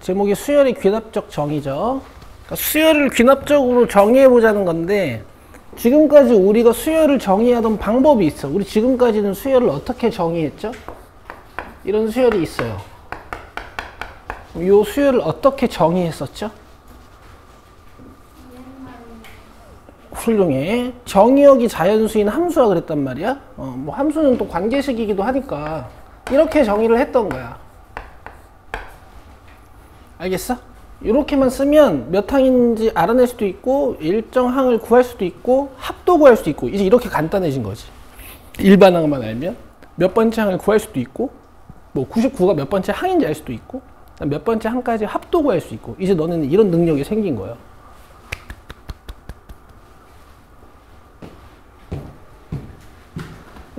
제목이 수열의 귀납적 정의죠. 그러니까 수열을 귀납적으로 정의해보자는 건데, 지금까지 우리가 수열을 정의하던 방법이 있어. 우리 지금까지는 수열을 어떻게 정의했죠? 이런 수열이 있어요. 이 수열을 어떻게 정의했었죠? 훌륭해. 정의역이 자연수인 함수라 그랬단 말이야. 뭐 함수는 또 관계식이기도 하니까 이렇게 정의를 했던 거야. 알겠어? 이렇게만 쓰면 몇 항인지 알아낼 수도 있고, 일정 항을 구할 수도 있고, 합도 구할 수도 있고, 이제 이렇게 간단해진 거지. 일반항만 알면 몇 번째 항을 구할 수도 있고, 뭐 99가 몇 번째 항인지 알 수도 있고, 몇 번째 항까지 합도 구할 수 있고, 이제 너는 이런 능력이 생긴 거예요.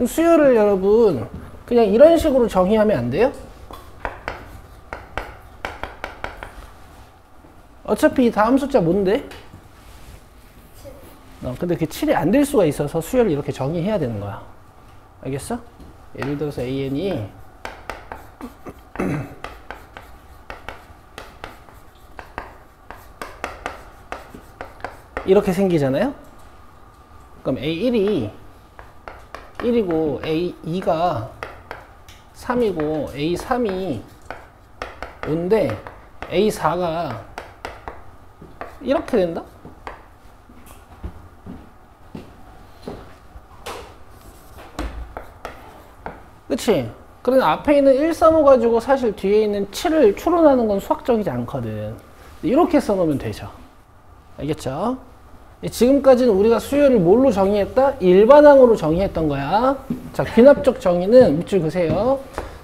수열을 여러분 그냥 이런 식으로 정의하면 안 돼요? 어차피 이 다음 숫자 뭔데? 근데 그 7이 안 될 수가 있어서 수열을 이렇게 정의해야 되는 거야. 알겠어? 예를 들어서 AN이 이렇게 생기잖아요? 그럼 A1이 1이고 A2가 3이고 A3이 5인데 A4가 이렇게 된다? 그치? 그런데 앞에 있는 1, 3, 5 가지고 사실 뒤에 있는 7을 추론하는 건 수학적이지 않거든. 이렇게 써놓으면 되죠. 알겠죠? 지금까지는 우리가 수열을 뭘로 정의했다? 일반항으로 정의했던 거야. 자, 귀납적 정의는 밑줄 그세요.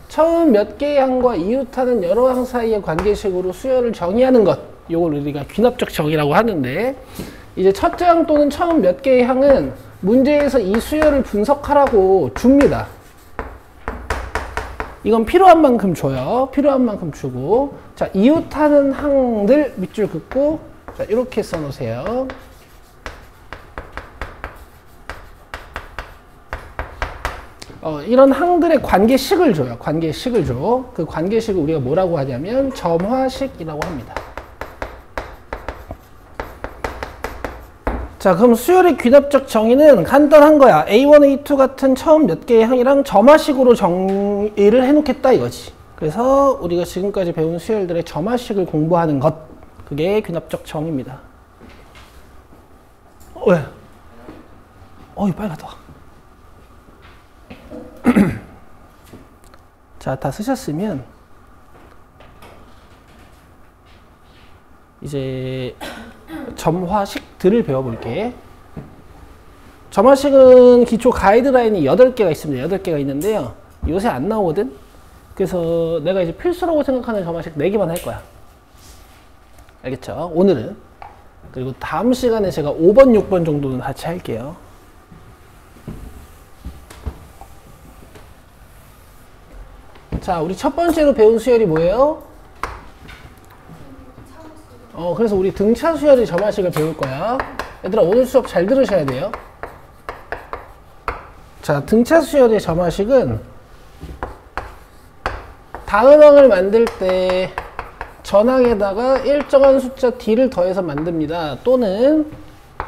처음 몇 개의 항과 이웃하는 여러 항 사이의 관계식으로 수열을 정의하는 것, 이걸 우리가 귀납적 정의라고 하는데, 이제 첫째 항 또는 처음 몇 개의 항은 문제에서 이 수열을 분석하라고 줍니다. 이건 필요한 만큼 줘요. 필요한 만큼 주고, 자, 이웃하는 항들 밑줄 긋고, 자, 이렇게 써놓으세요. 이런 항들의 관계식을 줘요. 관계식을 줘. 그 관계식을 우리가 뭐라고 하냐면 점화식이라고 합니다. 자, 그럼 수열의 귀납적 정의는 간단한 거야. A1, A2 같은 처음 몇 개의 항이랑 점화식으로 정의를 해놓겠다 이거지. 그래서 우리가 지금까지 배운 수열들의 점화식을 공부하는 것, 그게 귀납적 정의입니다. 왜? 이거 빨갛다. 자, 다 쓰셨으면 이제 점화식들을 배워볼게. 점화식은 기초 가이드라인이 8개가 있습니다. 8개가 있는데요. 요새 안 나오거든? 그래서 내가 이제 필수라고 생각하는 점화식 4개만 할 거야. 알겠죠? 오늘은. 그리고 다음 시간에 제가 5번, 6번 정도는 같이 할게요. 자, 우리 첫 번째로 배운 수열이 뭐예요? 그래서 우리 등차 수열의 점화식을 배울 거야. 얘들아, 오늘 수업 잘 들으셔야 돼요. 자, 등차 수열의 점화식은 다음 항을 만들 때 전항에다가 일정한 숫자 d를 더해서 만듭니다. 또는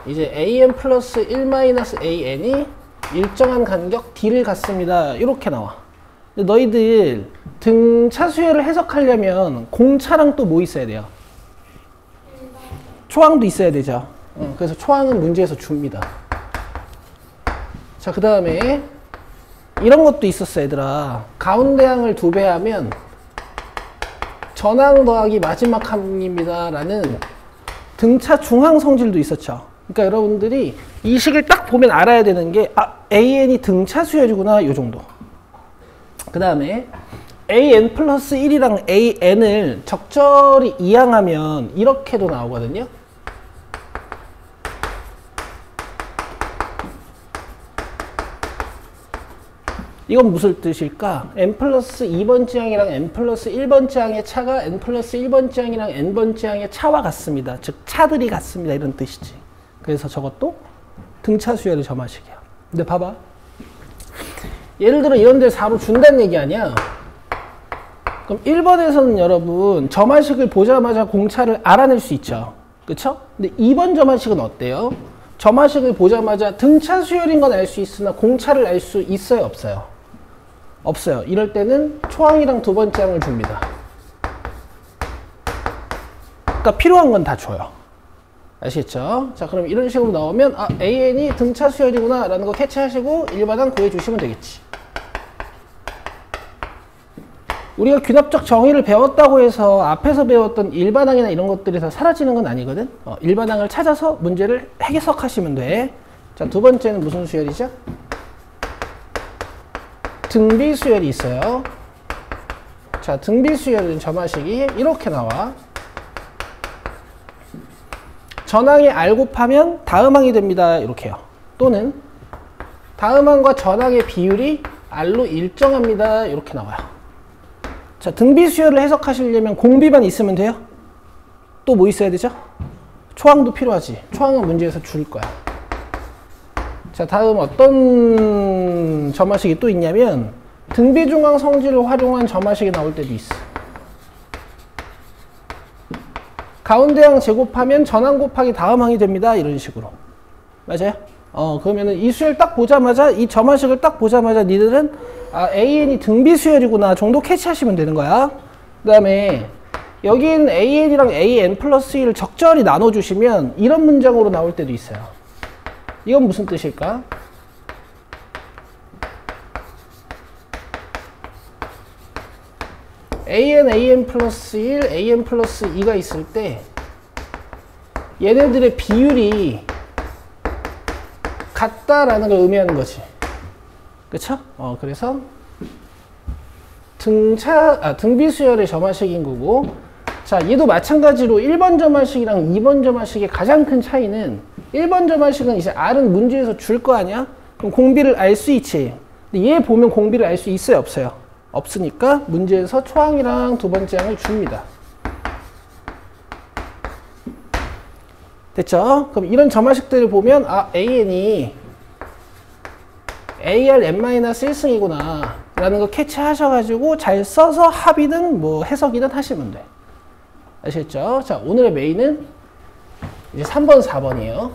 이제 an 플러스 1 마이너스 an이 일정한 간격 d를 갖습니다. 이렇게 나와. 근데 너희들 등차 수열을 해석하려면 공차랑 또 뭐 있어야 돼요? 초항도 있어야 되죠. 그래서 초항은 문제에서 줍니다. 자, 그 다음에 이런 것도 있었어 얘들아. 가운데 항을 2배 하면 전항 더하기 마지막 항입니다 라는 등차 중항 성질도 있었죠. 그러니까 여러분들이 이 식을 딱 보면 알아야 되는 게 AN이 등차 수열이구나, 요 정도. 그 다음에 AN 플러스 1이랑 AN을 적절히 이항하면 이렇게도 나오거든요. 이건 무슨 뜻일까? n 플러스 2번째 항이랑 n 플러스 1번째 항의 차가 n 플러스 1번째 항이랑 n번째 항의 차와 같습니다. 즉 차들이 같습니다. 이런 뜻이지. 그래서 저것도 등차 수열의 점화식이야. 근데 봐봐. 예를 들어 이런 데 4로 준다는 얘기 아니야? 그럼 1번에서는 여러분 점화식을 보자마자 공차를 알아낼 수 있죠. 그쵸? 근데 2번 점화식은 어때요? 점화식을 보자마자 등차 수열인 건 알 수 있으나 공차를 알 수 있어요? 없어요? 없어요. 이럴 때는 초항이랑 두 번째 항을 줍니다. 그러니까 필요한 건 다 줘요. 아시겠죠? 자, 그럼 이런 식으로 나오면 아, AN이 등차 수열이구나 라는 거 캐치하시고 일반항 구해주시면 되겠지. 우리가 균합적 정의를 배웠다고 해서 앞에서 배웠던 일반항이나 이런 것들이 다 사라지는 건 아니거든. 일반항을 찾아서 문제를 해석하시면 돼. 자, 두 번째는 무슨 수열이죠? 등비 수열이 있어요. 자, 등비 수열은 점화식이 이렇게 나와. 전항이 R 곱하면 다음항이 됩니다. 이렇게요. 또는 다음항과 전항의 비율이 R로 일정합니다. 이렇게 나와요. 자, 등비 수열을 해석하시려면 공비만 있으면 돼요? 또 뭐 있어야 되죠? 초항도 필요하지. 초항은 문제에서 줄 거야. 자, 다음 어떤 점화식이 또 있냐면 등비 중항 성질을 활용한 점화식이 나올 때도 있어. 가운데항 제곱하면 전항 곱하기 다음항이 됩니다. 이런 식으로. 맞아요? 그러면은 이 수열 딱 보자마자, 이 점화식을 딱 보자마자 니들은 아, AN이 등비 수열이구나 정도 캐치하시면 되는 거야. 그 다음에 여기는 AN이랑 AN 플러스 1을 적절히 나눠주시면 이런 문장으로 나올 때도 있어요. 이건 무슨 뜻일까? AN 플러스 1, AN 플러스 2가 있을 때 얘네들의 비율이 같다라는 걸 의미하는 거지. 그쵸? 그래서 등비 수열의 점화식인 거고, 자, 얘도 마찬가지로 1번 점화식이랑 2번 점화식의 가장 큰 차이는 1번 점화식은 이제 R은 문제에서 줄 거 아니야? 그럼 공비를 알 수 있지. 근데 얘 보면 공비를 알 수 있어요? 없어요? 없으니까 문제에서 초항이랑 두 번째 항을 줍니다. 됐죠? 그럼 이런 점화식들을 보면 아, AN이 ARN-1승이구나 라는 거 캐치하셔가지고 잘 써서 합이든 뭐 해석이든 하시면 돼. 아시겠죠? 자, 오늘의 메인은 이제 3번, 4번이에요.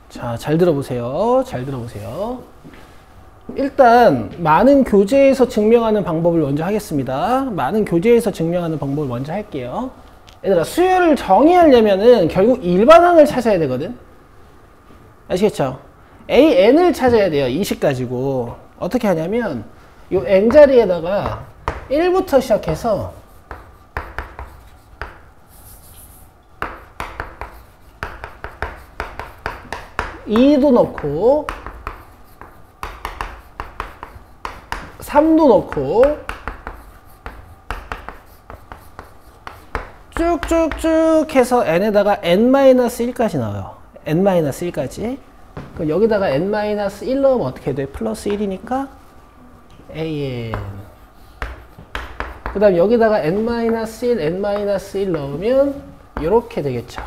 자, 잘 들어보세요. 잘 들어보세요. 일단 많은 교재에서 증명하는 방법을 먼저 하겠습니다. 많은 교재에서 증명하는 방법을 먼저 할게요. 얘들아, 수열을 정의하려면은 결국 일반항을 찾아야 되거든. 아시겠죠? AN을 찾아야 돼요. 이식 가지고. 어떻게 하냐면 요 N자리에다가 1부터 시작해서 (2도) 넣고 3도 넣고 쭉쭉쭉 해서 n에다가 n-1까지 넣어요. n-1까지. 그럼 여기다가 n-1 넣으면 어떻게 돼? 플러스 1이니까 an. 그 다음 여기다가 n-1, n-1 넣으면 이렇게 되겠죠.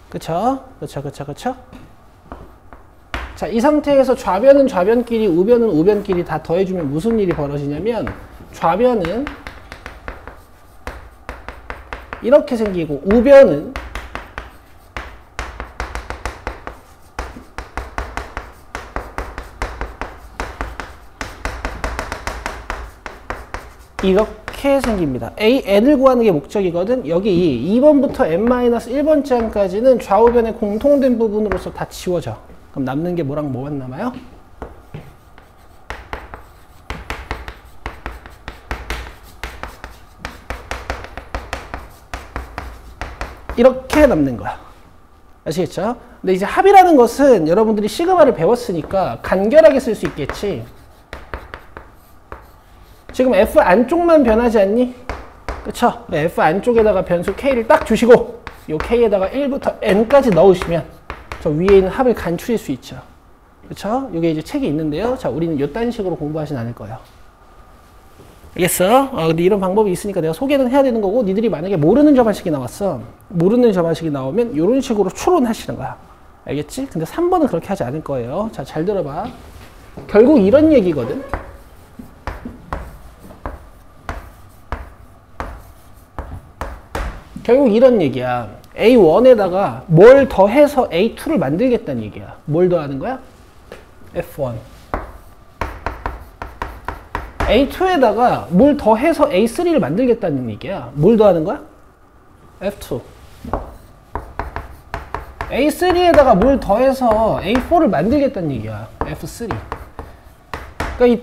그쵸? 그쵸, 그쵸, 그쵸? 자, 이 상태에서 좌변은 좌변끼리, 우변은 우변끼리 다 더해주면 무슨 일이 벌어지냐면 좌변은 이렇게 생기고 우변은 이렇게 생깁니다. AN을 구하는 게 목적이거든. 여기 2번부터 n-1번째 항까지는 좌우변의 공통된 부분으로서 다 지워져. 그럼 남는 게 뭐랑 뭐만 남아요? 이렇게 남는 거야. 아시겠죠? 근데 이제 합이라는 것은 여러분들이 시그마를 배웠으니까 간결하게 쓸 수 있겠지. 지금 F 안쪽만 변하지 않니? 그쵸? F 안쪽에다가 변수 K를 딱 주시고 요 K에다가 1부터 N까지 넣으시면 저 위에 있는 합을 간추릴 수 있죠. 그쵸? 이게 이제 책이 있는데요. 자, 우리는 이딴 식으로 공부하진 않을 거예요. 알겠어? 근데 이런 방법이 있으니까 내가 소개는 해야 되는 거고, 니들이 만약에 모르는 점화식이 나왔어. 모르는 점화식이 나오면 이런 식으로 추론하시는 거야. 알겠지? 근데 3번은 그렇게 하지 않을 거예요. 자, 잘 들어봐. 결국 이런 얘기거든. 결국 이런 얘기야. A1에다가 뭘 더해서 A2를 만들겠다는 얘기야. 뭘 더하는 거야? F1. A2에다가 뭘 더해서 A3를 만들겠다는 얘기야. 뭘 더하는 거야? F2. A3에다가 뭘 더해서 A4를 만들겠다는 얘기야. F3. 그러니까 이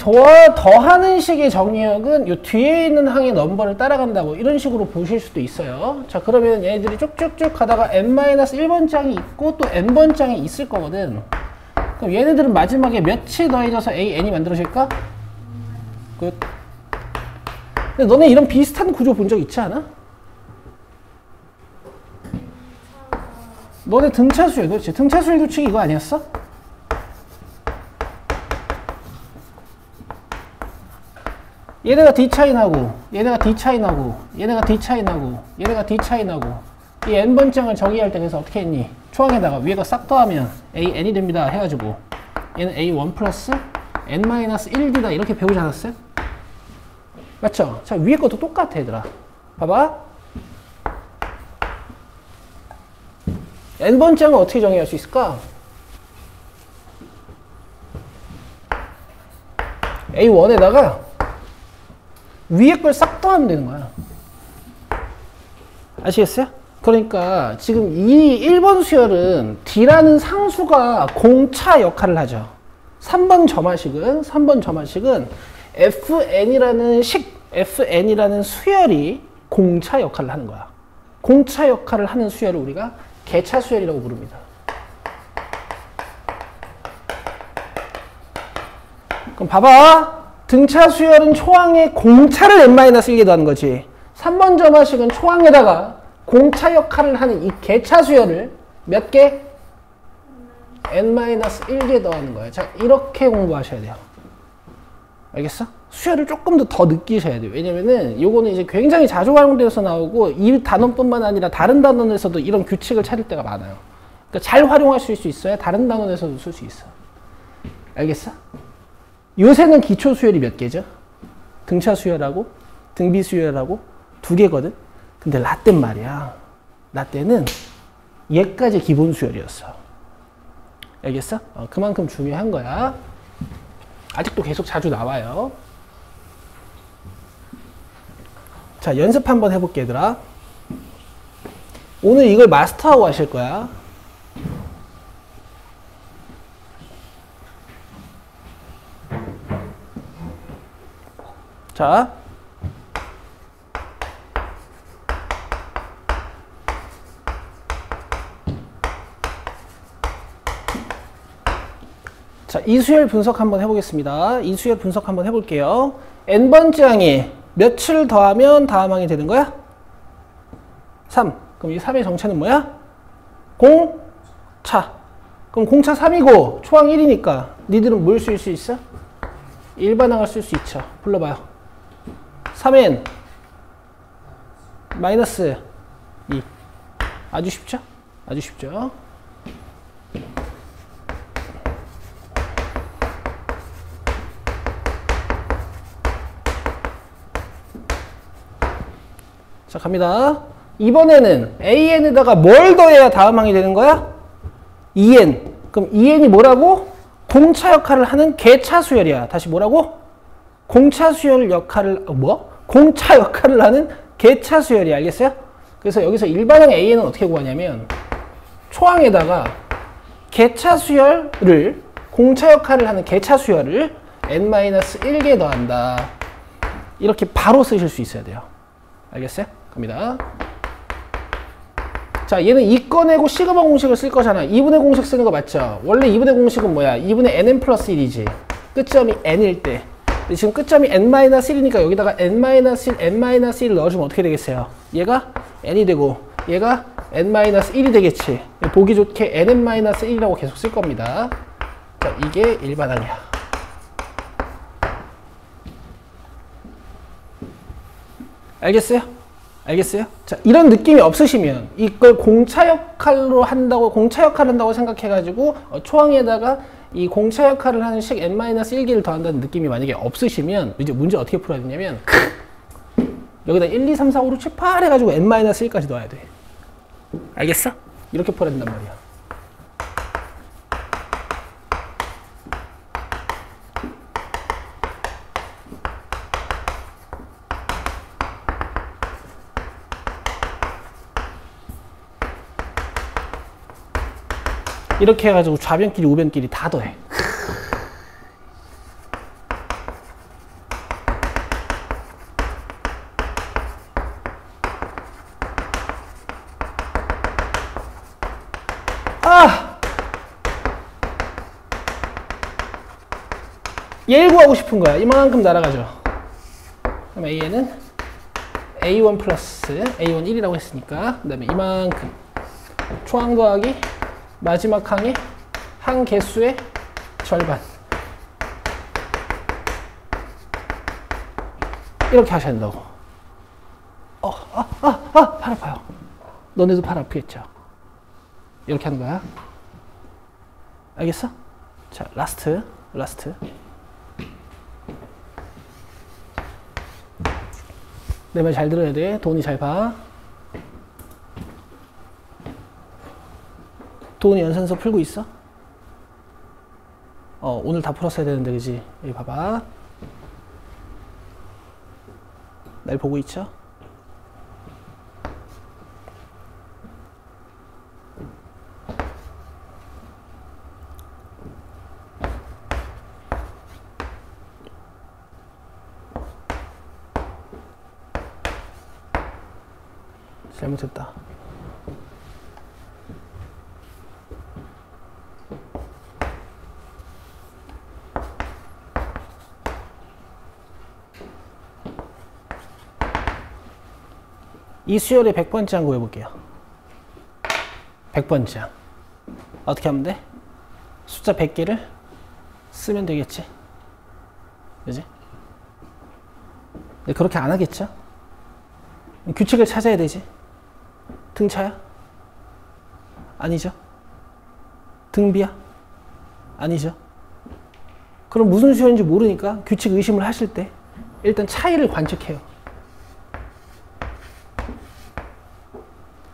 더하는 식의 정의역은 이 뒤에 있는 항의 넘버를 따라간다고 이런 식으로 보실 수도 있어요. 자, 그러면 얘네들이 쭉쭉쭉 가다가 n-1번 장이 있고 또 n번 장이 있을 거거든. 그럼 얘네들은 마지막에 몇이 더해져서 AN이 만들어질까? 끝. 근데 너네 이런 비슷한 구조 본 적 있지 않아? 너네 등차수열, 그렇지? 등차수열 규칙이 이거 아니었어? 얘네가 D 차이 나고, 얘네가 D 차이 나고, 얘네가 D 차이 나고, 얘네가 D 차이 나고, 이 n번 장을 정의할 때 그래서 어떻게 했니? 초항에다가 위에가 싹 더하면 AN이 됩니다 해가지고 얘는 A1 플러스 N-1D다 이렇게 배우지 않았어요? 맞죠? 자, 위에 것도 똑같아 얘들아. 봐봐. n번 장을 어떻게 정의할 수 있을까? A1에다가 위에 걸 싹 더하면 되는 거야. 아시겠어요? 그러니까 지금 이 1번 수열은 D라는 상수가 공차 역할을 하죠. 3번 점화식은 FN이라는 수열이 공차 역할을 하는 거야. 공차 역할을 하는 수열을 우리가 개차 수열이라고 부릅니다. 그럼 봐봐. 등차 수열은 초항에 공차를 n-1개 더하는 거지. 3번 점화식은 초항에다가 공차 역할을 하는 이 개차 수열을 몇 개? n-1개 더하는 거예요. 자, 이렇게 공부하셔야 돼요. 알겠어? 수열을 조금 더 느끼셔야 돼요. 왜냐면은 요거는 이제 굉장히 자주 활용되어서 나오고 이 단원뿐만 아니라 다른 단원에서도 이런 규칙을 찾을 때가 많아요. 그러니까 잘 활용하실 수 있어야 다른 단원에서도 쓸 수 있어. 알겠어? 요새는 기초 수열이 몇 개죠? 등차 수열하고 등비 수열하고 2개거든? 근데 라떼는 말이야. 라떼는 얘까지 기본 수열이었어. 알겠어? 그만큼 중요한 거야. 아직도 계속 자주 나와요. 자, 연습 한번 해볼게, 얘들아. 오늘 이걸 마스터하고 하실 거야. 자. 자, 이수열 분석 한번 해보겠습니다. 이수열 분석 한번 해볼게요. n번째 항에 몇을 더하면 다음 항이 되는 거야? 3. 그럼 이 3의 정체는 뭐야? 공차. 그럼 공차 3이고 초항 1이니까 니들은 뭘 쓸 수 있어? 일반항을 쓸 수 있죠. 불러봐요. 3n 마이너스 2. 아주 쉽죠? 아주 쉽죠? 자, 갑니다. 이번에는 AN에다가 뭘 더해야 다음 항이 되는 거야? 2n. 그럼 2n이 뭐라고? 공차 역할을 하는 개차 수열이야. 다시 뭐라고? 공차 수열 역할을, 공차 역할을 하는 개차 수열이. 알겠어요? 그래서 여기서 일반항 AN은 어떻게 구하냐면 초항에다가 개차 수열을, 공차 역할을 하는 개차 수열을 n-1개 더한다. 이렇게 바로 쓰실 수 있어야 돼요. 알겠어요? 갑니다. 자, 얘는 2 꺼내고 시그마 공식을 쓸 거잖아. 2분의 공식 쓰는 거 맞죠? 원래 2분의 공식은 뭐야? 2분의 nn 플러스 1이지. 끝점이 n일 때. 근데 지금 끝점이 n-1이니까 여기다가 n-1 넣어주면 어떻게 되겠어요? 얘가 n이 되고 얘가 n-1이 되겠지. 보기 좋게 nn-1이라고 계속 쓸 겁니다. 자, 이게 일반항이야. 알겠어요? 알겠어요? 자, 이런 느낌이 없으시면 이걸 공차 역할로 한다고, 공차 역할을 한다고 생각해가지고 초항에다가 이 공차 역할을 하는 식 n-1개를 더한다는 느낌이 만약에 없으시면 이제 문제 어떻게 풀어야 되냐면 여기다 1, 2, 3, 4, 5, 6, 7, 8 해가지고 n-1까지 넣어야 돼. 알겠어? 이렇게 풀어야 된단 말이야. 이렇게 해가지고 좌변끼리 우변끼리 다 더해. 아! 얘를 구하고 싶은 거야. 이만큼 날아가죠. 그럼 A에는 A1 플러스 A1 1이라고 했으니까 그 다음에 이만큼 초항 더하기 마지막 항의 항 개수의 절반. 이렇게 하셔야 된다고. 팔 아파요. 너네도 팔 아프겠죠? 이렇게 하는 거야. 알겠어? 자, 라스트. 내 말 잘 들어야 돼. 도훈이 잘 봐. 도훈이 연산서 풀고 있어? 오늘 다 풀었어야 되는데, 그지? 여기 봐봐. 날 보고 있죠? 잘못했다. 이 수열의 100번째 항 구해볼게요. 100번째 항. 어떻게 하면 돼? 숫자 100개를 쓰면 되겠지. 그지? 근데 그렇게 안 하겠죠? 규칙을 찾아야 되지. 등차야? 아니죠. 등비야? 아니죠. 그럼 무슨 수열인지 모르니까 규칙 의심을 하실 때 일단 차이를 관측해요.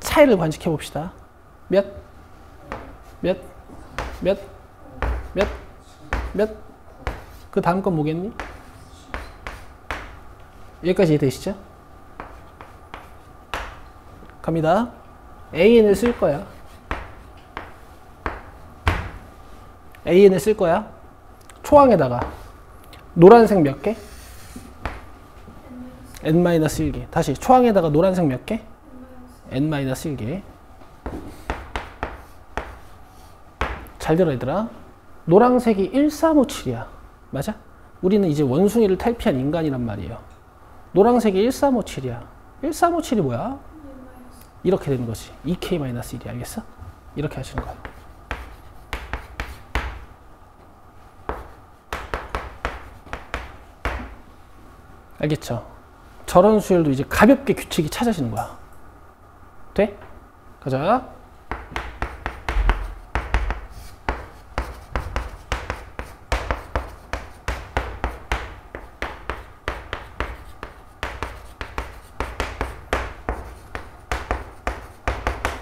차이를 관측해 봅시다. 몇? 그 다음 건 뭐겠니? 여기까지 이해되시죠? 갑니다. AN을 쓸 거야. AN을 쓸 거야. 초항에다가 노란색 몇 개? n-1개. 다시 초항에다가 노란색 몇 개? n-1개. 잘 들어 얘들아. 노란색이 1357이야. 맞아? 우리는 이제 원숭이를 탈피한 인간이란 말이에요. 노란색이 1357이야. 1357이 뭐야? 이렇게 되는 거지. 2k-1이 알겠어? 이렇게 하시는 거야. 알겠죠? 저런 수열도 이제 가볍게 규칙이 찾아지는 거야. 돼? 가자.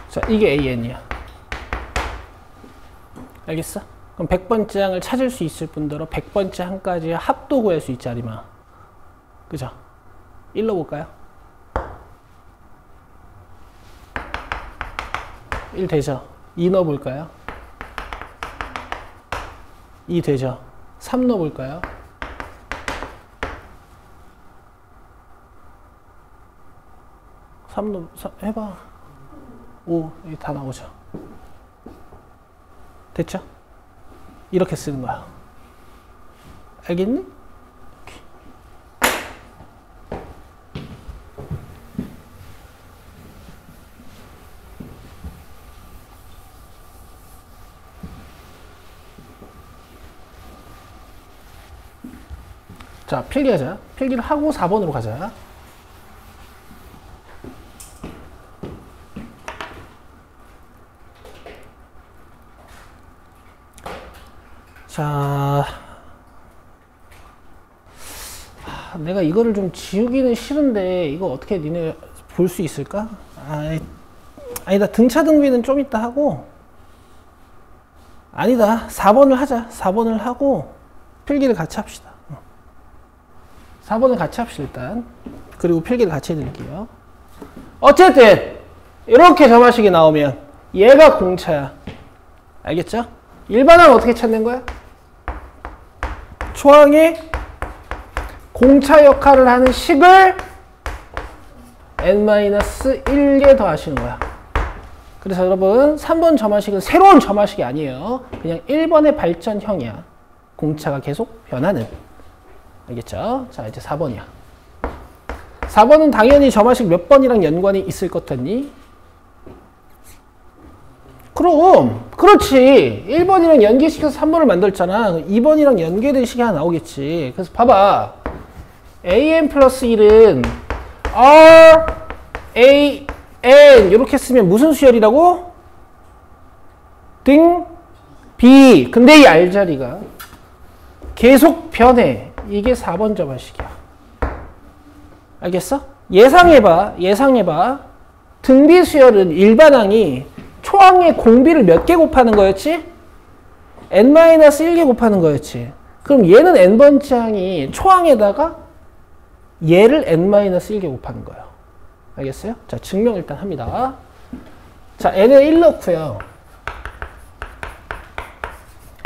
자, 이게 AN이야. 알겠어? 그럼 100번째 항을 찾을 수 있을 뿐더러 100번째 항까지 합도 구할 수 있지, 아리마. 그죠? 1 넣어볼까요? 1 되죠? 2 넣어볼까요? 2 되죠? 3 넣어볼까요? 3 해봐. 5 여기 다 나오죠? 됐죠? 이렇게 쓰는 거야. 알겠니? 자, 필기하자. 필기를 하고 4번으로 가자. 자, 내가 이거를 좀 지우기는 싫은데 이거 어떻게 니네 볼 수 있을까? 아니다. 등차 등비는 좀 이따 하고, 아니다. 4번을 하자. 4번을 하고 필기를 같이 합시다. 4번을 같이 합시다 일단. 그리고 필기를 같이 해드릴게요. 어쨌든 이렇게 점화식이 나오면 얘가 공차야. 알겠죠? 일반항 어떻게 찾는 거야? 초항에 공차 역할을 하는 식을 n-1개 더 하시는 거야. 그래서 여러분 3번 점화식은 새로운 점화식이 아니에요. 그냥 1번의 발전형이야. 공차가 계속 변하는. 알겠죠? 자, 이제 4번이야. 4번은 당연히 점화식 몇 번이랑 연관이 있을 것 같니? 그럼 그렇지. 1번이랑 연계시켜서 3번을 만들었잖아. 2번이랑 연계된 식이 하나 나오겠지. 그래서 봐봐. an 플러스 1은 r, a, n 이렇게 쓰면 무슨 수열이라고? 등, b. 근데 이 r자리가 계속 변해. 이게 4번 점화식이야. 알겠어? 예상해봐. 등비 수열은 일반항이 초항의 공비를 몇 개 곱하는 거였지? n-1개 곱하는 거였지. 그럼 얘는 n번째 항이 초항에다가 얘를 n-1개 곱하는 거예요. 알겠어요? 자, 증명 일단 합니다. 자, n에 1 넣고요.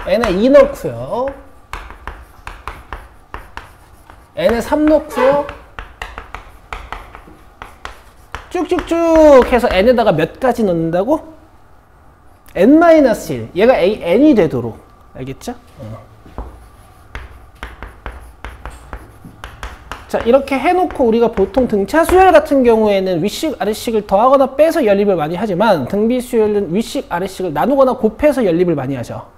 n에 2 넣고요. n에 3 넣고요. 쭉쭉쭉 해서 n에다가 몇 가지 넣는다고? n-1. 얘가 n이 되도록. 알겠죠? 자, 이렇게 해놓고 우리가 보통 등차 수열 같은 경우에는 윗식, 아랫식을 더하거나 빼서 연립을 많이 하지만 등비 수열은 윗식, 아랫식을 나누거나 곱해서 연립을 많이 하죠.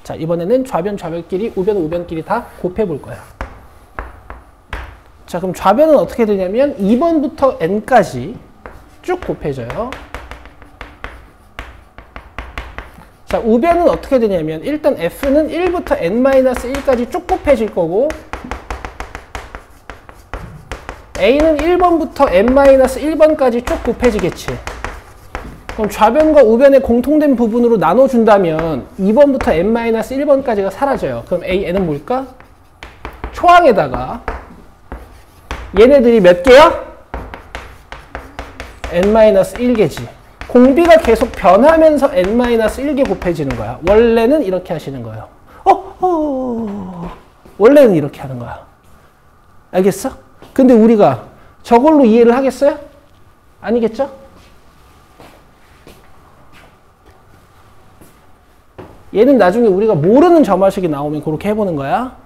자, 이번에는 좌변, 좌변끼리, 우변, 우변끼리 다 곱해볼 거야. 자, 그럼 좌변은 어떻게 되냐면 2번부터 n까지 쭉 곱해져요. 자, 우변은 어떻게 되냐면 일단 f는 1부터 n-1까지 쭉 곱해질 거고 a는 1번부터 n-1번까지 쭉 곱해지겠지. 그럼 좌변과 우변의 공통된 부분으로 나눠준다면 2번부터 n-1번까지가 사라져요. 그럼 n은 뭘까? 초항에다가 얘네들이 몇 개야? n-1개지. 공비가 계속 변하면서 n-1개 곱해지는 거야. 원래는 이렇게 하시는 거예요. 원래는 이렇게 하는 거야. 알겠어? 근데 우리가 저걸로 이해를 하겠어요? 아니겠죠? 얘는 나중에 우리가 모르는 점화식이 나오면 그렇게 해보는 거야.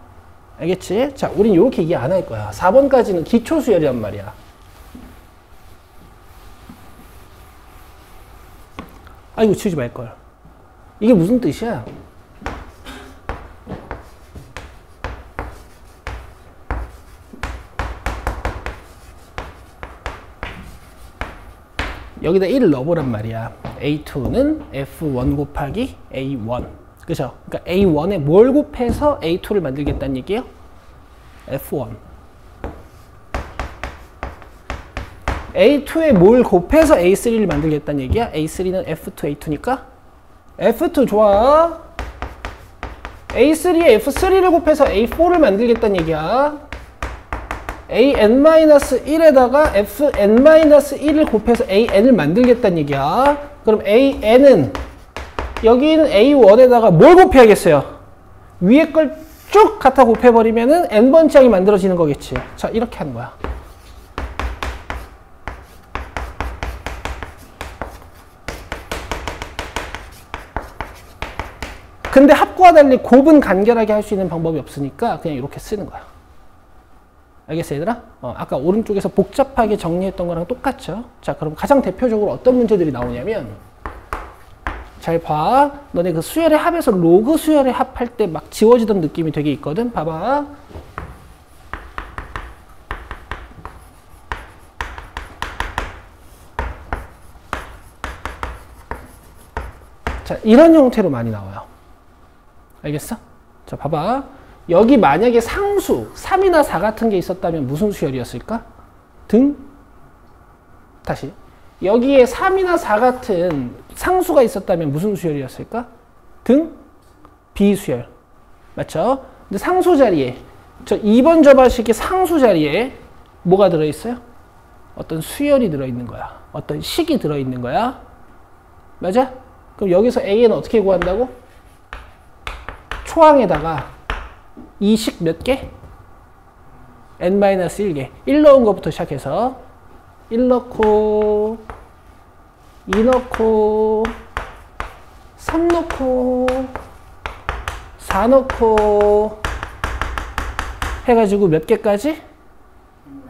알겠지? 자, 우린 이렇게 이해 안 할 거야. 4번까지는 기초수열이란 말이야. 아이고, 치우지 말걸. 이게 무슨 뜻이야? 여기다 1을 넣어보란 말이야. A2는 F1 곱하기 A1. 그죠? 그러니까 A1에 뭘 곱해서 A2를 만들겠다는 얘기예요? F1. A2에 뭘 곱해서 A3를 만들겠다는 얘기야? A3는 F2, A2니까? F2 좋아. A3에 F3를 곱해서 A4를 만들겠다는 얘기야. an-1에다가 fn-1을 곱해서 an을 만들겠다는 얘기야. 그럼 an은 여기는 a1에다가 뭘 곱해야겠어요? 위에 걸 쭉 갖다 곱해버리면은 n번째 항이 만들어지는 거겠지. 자, 이렇게 하는 거야. 근데 합과 달리 곱은 간결하게 할 수 있는 방법이 없으니까 그냥 이렇게 쓰는 거야. 알겠어, 얘들아? 아까 오른쪽에서 복잡하게 정리했던 거랑 똑같죠? 자, 그럼 가장 대표적으로 어떤 문제들이 나오냐면, 잘 봐. 너네 그 수열의 합에서 로그 수열의 합할 때 막 지워지던 느낌이 되게 있거든? 봐봐. 자, 이런 형태로 많이 나와요. 알겠어? 자, 봐봐. 여기 만약에 상수 3이나 4 같은 게 있었다면 무슨 수열이었을까? 등. 다시. 여기에 3이나 4 같은 상수가 있었다면 무슨 수열이었을까? 등. 비수열. 맞죠? 근데 상수 자리에, 저 2번 저발식의 상수 자리에 뭐가 들어있어요? 어떤 수열이 들어있는 거야. 어떤 식이 들어있는 거야. 맞아? 그럼 여기서 A는 어떻게 구한다고? 초항에다가 이 식 몇 개? n-1개. 1 넣은 것부터 시작해서 1 넣고 2 넣고 3 넣고 4 넣고 해가지고 몇 개까지?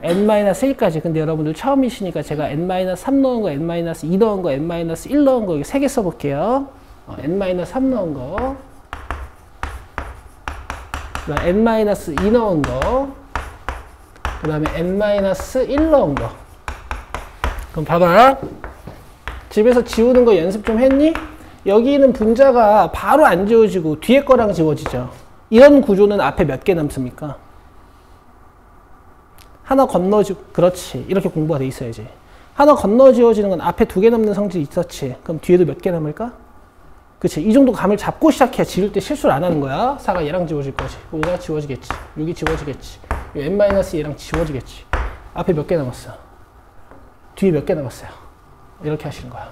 n-1까지. 근데 여러분들 처음이시니까 제가 n-3 넣은 거, n-2 넣은 거, n-1 넣은 거, 이거 3개 써볼게요. n-3 넣은 거, 그 다음 n-2 넣은 거, 그 다음에 n-1 넣은 거. 그럼 봐봐. 집에서 지우는 거 연습 좀 했니? 여기 있는 분자가 바로 안 지워지고 뒤에 거랑 지워지죠. 이런 구조는 앞에 몇 개 남습니까? 하나 건너지고, 그렇지. 이렇게 공부가 돼 있어야지. 하나 건너 지워지는 건 앞에 2개 남는 성질이 있었지. 그럼 뒤에도 몇 개 남을까? 그치. 이 정도 감을 잡고 시작해야 지울 때 실수를 안 하는 거야. 4가 얘랑 지워질 거지. 5가 지워지겠지. 6이 지워지겠지. n-얘랑 지워지겠지. 앞에 몇 개 남았어? 뒤에 몇 개 남았어요? 이렇게 하시는 거야.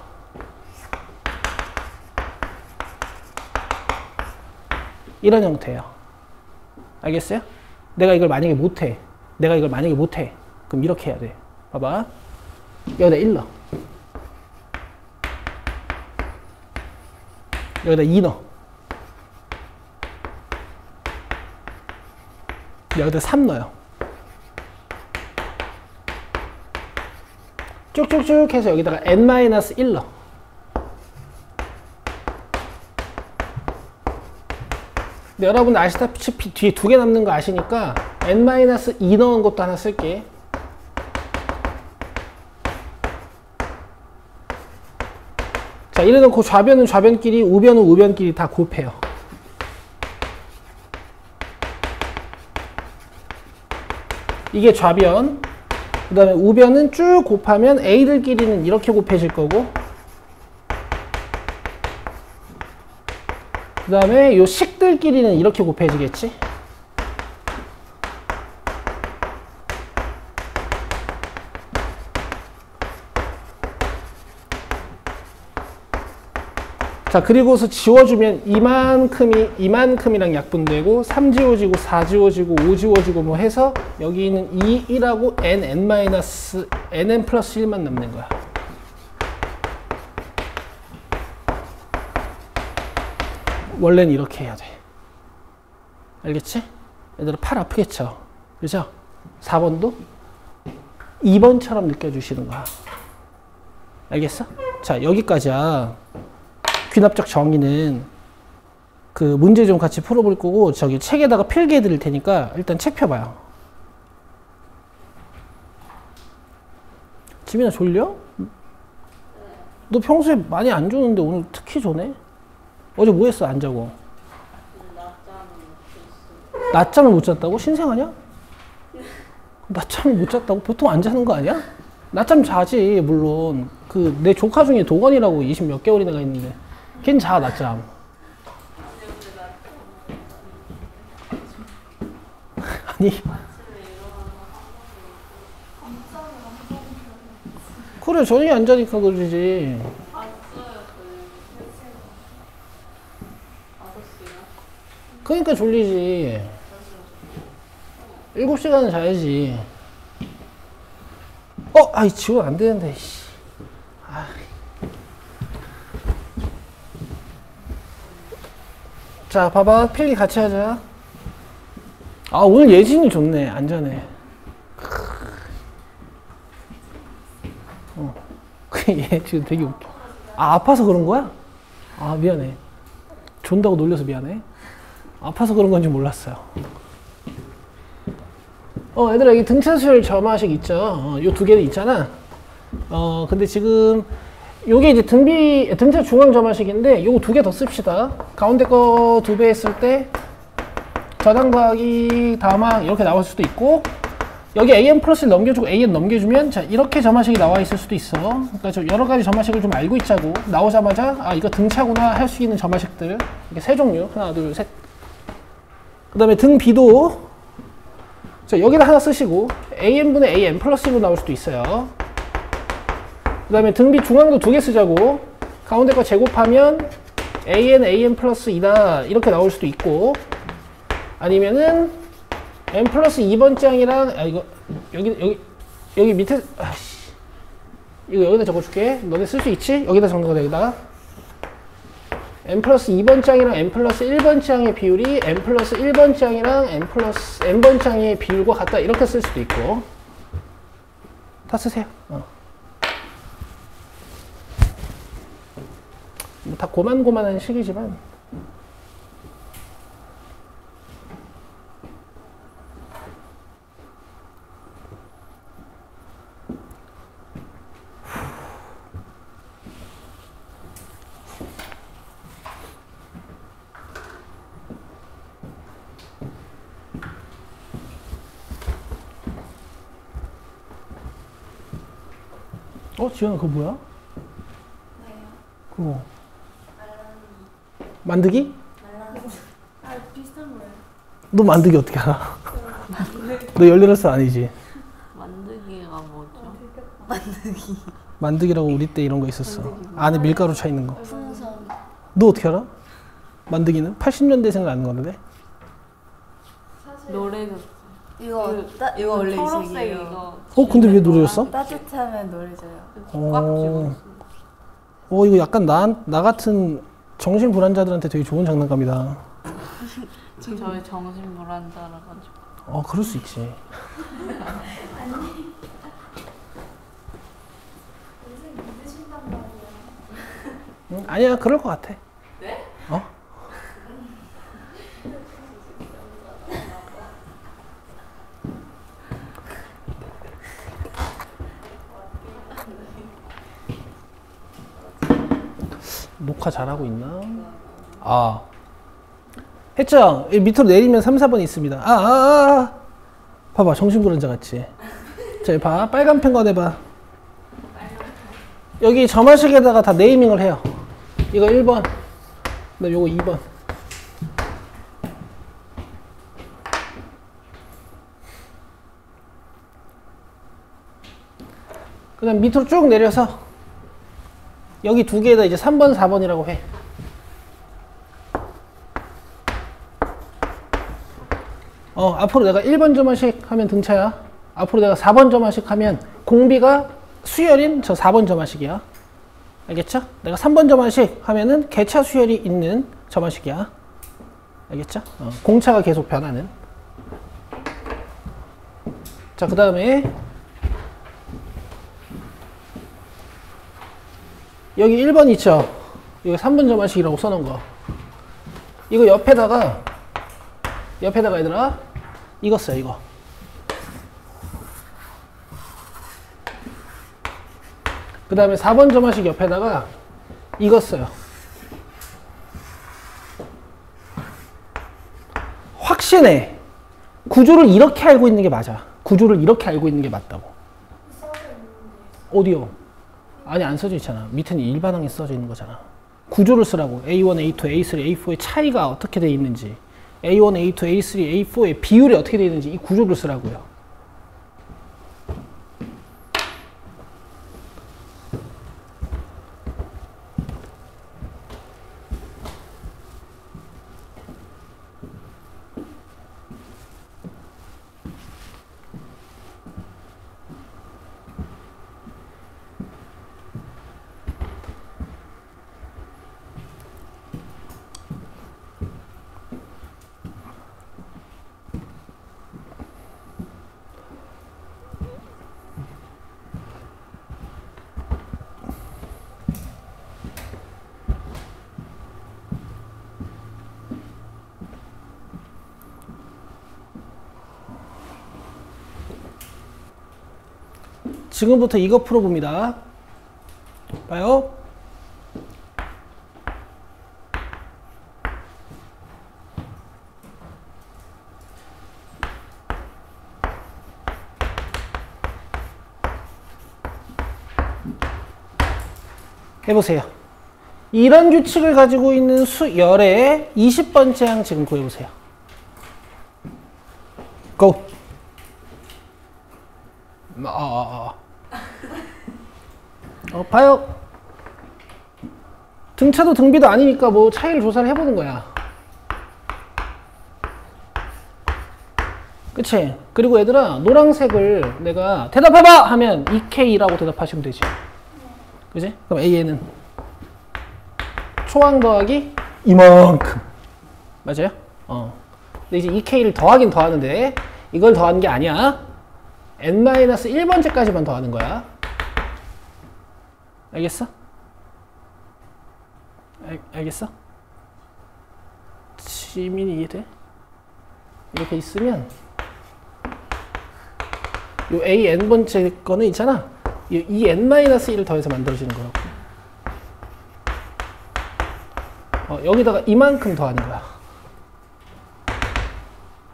이런 형태예요. 알겠어요? 내가 이걸 만약에 못해. 그럼 이렇게 해야 돼. 봐봐. 여기다 1 넣어. 여기다 2 넣어. 여기다 3 넣어요. 쭉쭉쭉 해서 여기다가 n-1 넣어. 근데 여러분 아시다시피 뒤에 2개 남는 거 아시니까 n-2 넣은 것도 하나 쓸게. 자, 이래 놓고 좌변은 좌변끼리, 우변은 우변끼리 다 곱해요. 이게 좌변. 그 다음에 우변은 쭉 곱하면 A들끼리는 이렇게 곱해질 거고, 그 다음에 요 식들끼리는 이렇게 곱해지겠지. 자, 그리고서 지워주면 이만큼이랑 약분되고 3 지워지고 4 지워지고 5 지워지고 뭐 해서 여기 있는 2, 1하고 nn 플러스 1만 남는 거야. 원래는 이렇게 해야 돼. 알겠지? 얘들아 팔 아프겠죠? 그죠? 4번도 2번처럼 느껴주시는 거야. 알겠어? 자, 여기까지야. 귀납적 정의는 그 문제 좀 같이 풀어볼 거고, 저기 책에다가 필기해 드릴 테니까 일단 책 펴봐요. 지민아 졸려? 너 평소에 많이 안 조는데 오늘 특히 조네? 어제 뭐 했어 안 자고? 낮잠을 못 잤다고? 신생아냐? 낮잠을 못 잤다고? 보통 안 자는 거 아니야? 낮잠 자지 물론. 그 내 조카 중에 도건이라고 20 몇 개월이나 있는데 걘 자 낮잠. 아니 그래 저녁에 안 자니까 그러지. 그러니까 졸리지. 7시간은 자야지. 아이 지원 안 되는데. 자, 봐봐. 필기 같이 하자. 아, 오늘 예진이 좋네. 안 자네. 얘 지금 되게 웃겨. 아, 아파서 그런 거야? 아, 미안해. 존다고 놀려서 미안해. 아파서 그런 건지 몰랐어요. 얘들아, 여기 등차 수열 점화식 있죠? 요 2개는 있잖아. 근데 지금 요게 이제 등차 중앙 점화식인데 요거 2개 더 씁시다. 가운데 거 2배 했을 때 저당 더하기 다항 이렇게 나올 수도 있고, 여기 an 플러스를 넘겨주고 an 넘겨주면 자 이렇게 점화식이 나와 있을 수도 있어. 그러니까 좀 여러 가지 점화식을 좀 알고 있자고. 나오자마자 아 이거 등차구나 할 수 있는 점화식들 이렇게 세 종류 하나 둘 셋. 그 다음에 등 b도 자 여기다 하나 쓰시고 an분의 an 플러스로 나올 수도 있어요. 그 다음에 등 b 중앙도 두 개 쓰자고. 가운데 거 제곱하면 an 플러스 2다 이렇게 나올 수도 있고, 아니면은 n 플러스 2번 장이랑 아 이거 여기 밑에 아씨 이거 여기다 적어줄게. 너네 쓸 수 있지? 여기다 적는 거다. 여기다 n 플러스 2번 장이랑 n 플러스 1번 장의 비율이 n 플러스 1번 장이랑 n 플러스 n번 장의 비율과 같다 이렇게 쓸 수도 있고. 다 쓰세요. 다 고만고만한 식이지만 지연아 그거 뭐야? 뭐예요? 그거 만드기? 아 비슷한 거예요. 너 만드기 어떻게 알아? 너 14살 아니지? 만들기가 뭐죠? 만드기라고 우리 때 이런 거 있었어. 안에 밀가루 차 있는 거. 풍선. 너 어떻게 알아? 만드기는? 80년대생을 아는 건데? 노래도 이거 원래 이 초록색 색이에요. 이거. 근데 왜 노래였어? 따뜻하면 노래져요. 꽉 쥐고 있어. 이거 약간 나 같은 정신불안자들한테 되게 좋은 장난감이다. 지금 저희 정신불안자라 가지고. 그럴 수 있지. 응? 아니야, 그럴 것 같아. 네? 녹화 잘하고 있나? 했죠? 밑으로 내리면 3, 4번 있습니다. 봐봐, 정신불안자 같이. 자, 여기 봐. 빨간 펜 꺼내봐. 여기 점화식에다가 다 네이밍을 해요. 이거 1번. 그다음 요거 2번. 그 다음 밑으로 쭉 내려서 여기 두 개에다 이제 3번, 4번이라고 해. 앞으로 내가 1번 점화식 하면 등차야. 앞으로 내가 4번 점화식 하면 공비가 수열인 저 4번 점화식이야. 알겠죠? 내가 3번 점화식 하면은 개차 수열이 있는 점화식이야. 알겠죠? 공차가 계속 변하는. 자, 그 다음에 여기 1번 있죠? 이거 3번 점화식이라고 써놓은 거. 이거 옆에다가 얘들아 이거 써요. 이거. 그 다음에 4번 점화식 옆에다가 이거 써요. 확신해. 구조를 이렇게 알고 있는 게 맞아. 구조를 이렇게 알고 있는 게 맞다고. 어디요? 아니 안 써져 있잖아. 밑에는 일반항에 써져 있는 거잖아. 구조를 쓰라고. A1, A2, A3, A4의 차이가 어떻게 돼 있는지, A1, A2, A3, A4의 비율이 어떻게 돼 있는지 이 구조를 쓰라고요. 지금부터 이거 풀어봅니다. 봐요. 해보세요. 이런 규칙을 가지고 있는 수열의 20번째 항 지금 구해보세요. 고! 봐요. 등차도 등비도 아니니까 뭐 차이를 조사를 해보는 거야. 그치? 그리고 얘들아, 노란색을 내가 대답해봐! 하면 2K라고 대답하시면 되지. 그치? 그럼 A에는 초항 더하기 이만큼. 맞아요? 근데 이제 2K를 더하긴 더하는데 이걸 더하는 게 아니야. n-1번째까지만 더하는 거야. 알겠어? 알겠어? 지민이 이해돼? 이렇게 있으면 요 a n번째 거는 있잖아. 이 n-1을 더해서 만들어지는 거라고. 여기다가 이만큼 더하는 거야.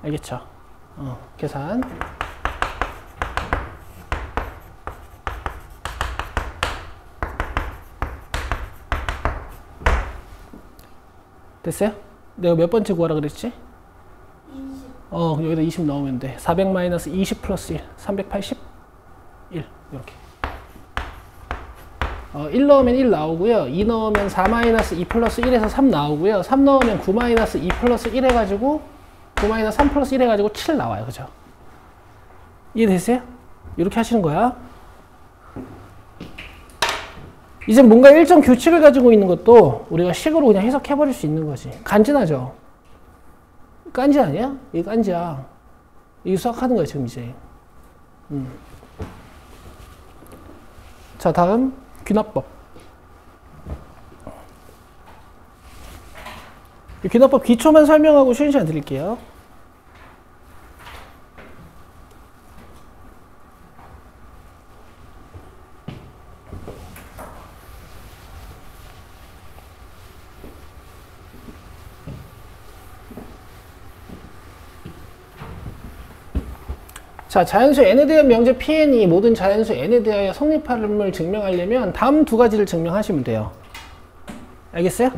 알겠죠? 계산. 됐어요? 내가 몇 번째 구하라 그랬지? 20. 여기다 20 넣으면 돼. 400-20 플러스 1. 380? 1. 이렇게. 1 넣으면 1 나오고요. 2 넣으면 4-2 플러스 1에서 3 나오고요. 3 넣으면 9-2 플러스 1 해가지고 9-3 플러스 1 해가지고 7 나와요. 그죠? 이해됐어요? 이렇게 하시는 거야. 이제 뭔가 일정 규칙을 가지고 있는 것도 우리가 식으로 그냥 해석해버릴 수 있는 거지. 간지나죠? 깐지 아니야? 이게 깐지야. 이게 수학하는 거야, 지금 이제. 자, 다음. 귀납법. 귀납법 기초만 설명하고 쉬는 시간 드릴게요. 자, 자연수 n에 대한 명제 Pn이 모든 자연수 n에 대하여 성립함을 증명하려면 다음 두 가지를 증명하시면 돼요. 알겠어요?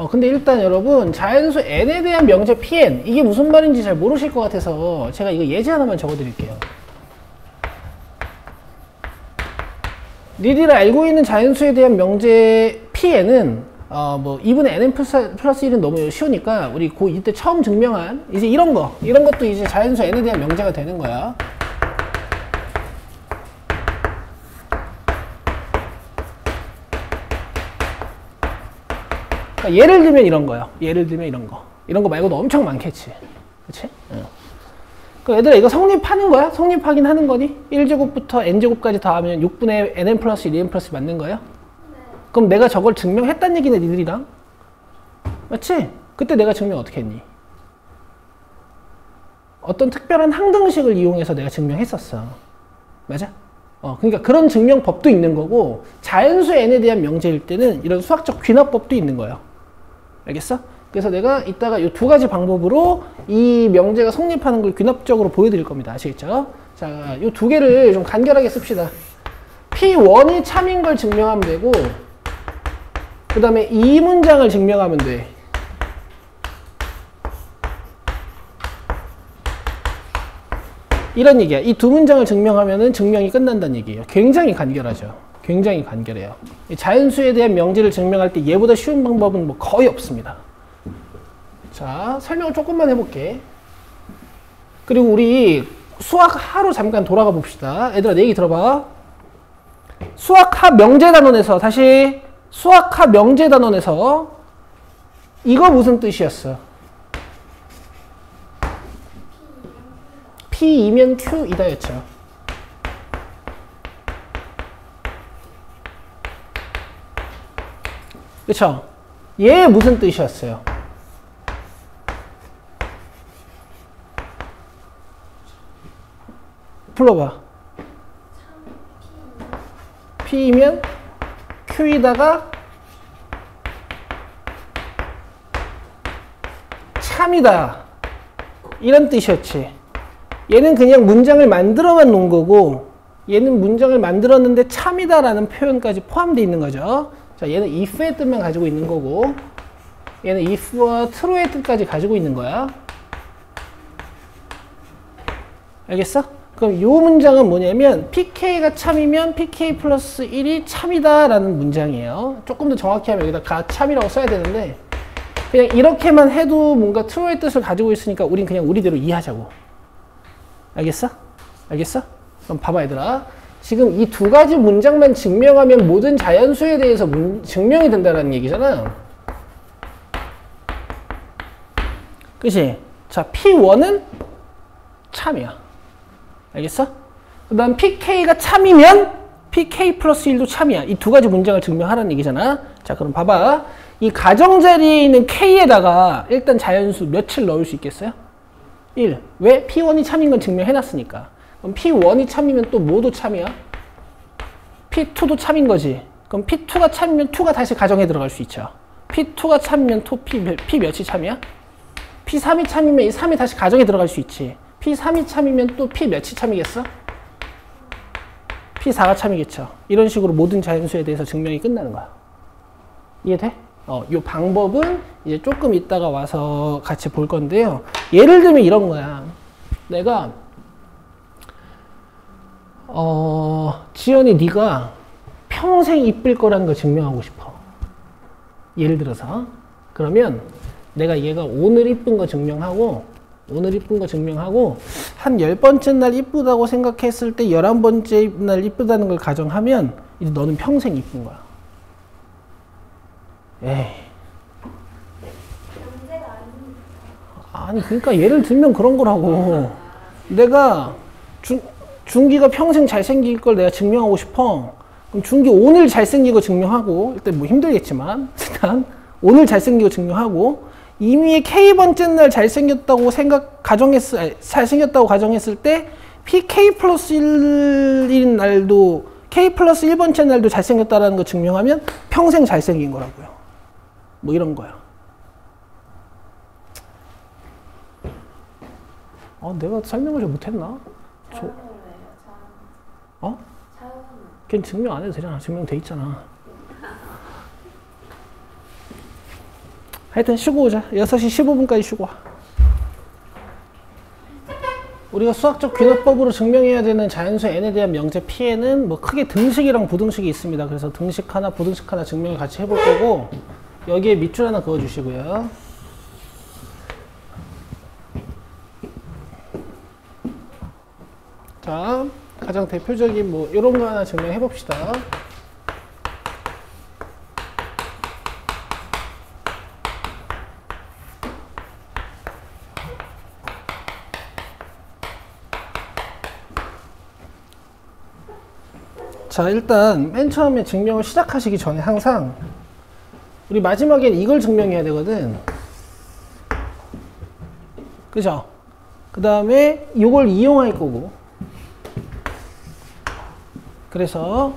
근데 일단 여러분, 자연수 n에 대한 명제 Pn, 이게 무슨 말인지 잘 모르실 것 같아서 제가 이거 예제 하나만 적어 드릴게요. 니들이 알고 있는 자연수에 대한 명제 Pn은 뭐 2분의 nn 플러스 1은 너무 쉬우니까 우리 이때 처음 증명한 이제 이런 것도 이제 자연수 n에 대한 명제가 되는 거야. 그러니까 예를 들면 이런 거요. 예를 들면 이런 거. 이런 거 말고도 엄청 많겠지. 그치? 그럼 얘들아 이거 성립하는 거야? 성립하긴 하는 거니? 1제곱부터 n제곱까지 더하면 6분의 nn 플러스 1, 2n 플러스 맞는 거야? 네. 그럼 내가 저걸 증명했단 얘기네, 니들이랑. 맞지? 그때 내가 증명 어떻게 했니? 어떤 특별한 항등식을 이용해서 내가 증명했었어. 맞아? 그러니까 그런 증명법도 있는 거고, 자연수 n에 대한 명제일 때는 이런 수학적 귀납법도 있는 거예요. 알겠어? 그래서 내가 이따가 이 두 가지 방법으로 이 명제가 성립하는 걸 귀납적으로 보여드릴 겁니다. 아시겠죠? 자, 이 두 개를 좀 간결하게 씁시다. P1이 참인 걸 증명하면 되고, 그 다음에 이 문장을 증명하면 돼. 이런 얘기야. 이 두 문장을 증명하면은 증명이 끝난다는 얘기예요. 굉장히 간결하죠. 굉장히 간결해요. 자연수에 대한 명제를 증명할 때 얘보다 쉬운 방법은 뭐 거의 없습니다. 자, 설명을 조금만 해볼게. 그리고 우리 수학하로 잠깐 돌아가 봅시다. 얘들아, 내 얘기 들어봐. 수학하 명제단원에서, 다시 수학하 명제단원에서 이거 무슨 뜻이었어? P이면 Q이다 였죠. 그쵸? 얘 무슨 뜻이었어요? 불러봐. P이면 Q이다가 참이다. 이런 뜻이었지. 얘는 그냥 문장을 만들어만 놓은 거고, 얘는 문장을 만들었는데 참이다라는 표현까지 포함되어 있는 거죠. 자, 얘는 if의 뜻만 가지고 있는 거고, 얘는 if와 true의 뜻까지 가지고 있는 거야. 알겠어? 그럼 요 문장은 뭐냐면 pk가 참이면 pk 플러스 1이 참이다 라는 문장이에요. 조금 더 정확히 하면 여기다 참이라고 써야 되는데, 그냥 이렇게만 해도 뭔가 true의 뜻을 가지고 있으니까 우린 그냥 우리대로 이해하자고. 알겠어? 알겠어? 그럼 봐봐 얘들아. 지금 이 두 가지 문장만 증명하면 모든 자연수에 대해서 증명이 된다는 얘기잖아. 그치? 자, P1은 참이야. 알겠어? 그 다음 PK가 참이면 PK 플러스 1도 참이야. 이 두 가지 문장을 증명하라는 얘기잖아. 자, 그럼 봐봐. 이 가정자리에 있는 K에다가 일단 자연수 몇을 넣을 수 있겠어요? 1. 왜? P1이 참인 건 증명해놨으니까. 그럼 P1이 참이면 또 뭐도 참이야? P2도 참인 거지. 그럼 P2가 참이면 2가 다시 가정에 들어갈 수 있죠. P2가 참이면 P 몇이 참이야? P3이 참이면 이 3이 다시 가정에 들어갈 수 있지. P3이 참이면 또 P 몇이 참이겠어? P4가 참이겠죠. 이런 식으로 모든 자연수에 대해서 증명이 끝나는 거야. 이해돼? 요 방법은 이제 조금 이따가 와서 같이 볼 건데요. 예를 들면 이런 거야. 내가 지연이 네가 평생 이쁠 거라는 걸 증명하고 싶어. 예를 들어서. 그러면 내가 얘가 오늘 이쁜 거 증명하고 한 10번째 날 이쁘다고 생각했을 때 11번째 날 이쁘다는 걸 가정하면 이제 너는 평생 이쁜 거야. 에이. 아니 그러니까 예를 들면 그런 거라고. 내가 준기가 평생 잘생길 걸 내가 증명하고 싶어. 그럼 준기 오늘 잘생긴 거 증명하고, 일단 뭐 힘들겠지만 일단 오늘 잘생긴 거 증명하고, 이미 K번째 날 잘생겼다고 잘생겼다고 가정했을 때 PK 플러스 1인 날도 K 플러스 1번째 날도 잘생겼다라는 거 증명하면 평생 잘생긴 거라고요. 뭐 이런 거야. 내가 설명을 좀 못했나? 걔는 증명 안 해도 되잖아. 증명돼 있잖아. 하여튼 쉬고 오자. 6시 15분까지 쉬고 와. 우리가 수학적 귀납법으로 증명해야 되는 자연수 n에 대한 명제 P에는 뭐 크게 등식이랑 부등식이 있습니다. 그래서 등식 하나, 부등식 하나 증명을 같이 해볼 거고, 여기에 밑줄 하나 그어주시고요. 자, 가장 대표적인 뭐 이런 거 하나 증명해 봅시다. 자, 일단 맨 처음에 증명을 시작하시기 전에 항상 우리 마지막엔 이걸 증명해야 되거든. 그죠? 그 다음에 이걸 이용할 거고, 그래서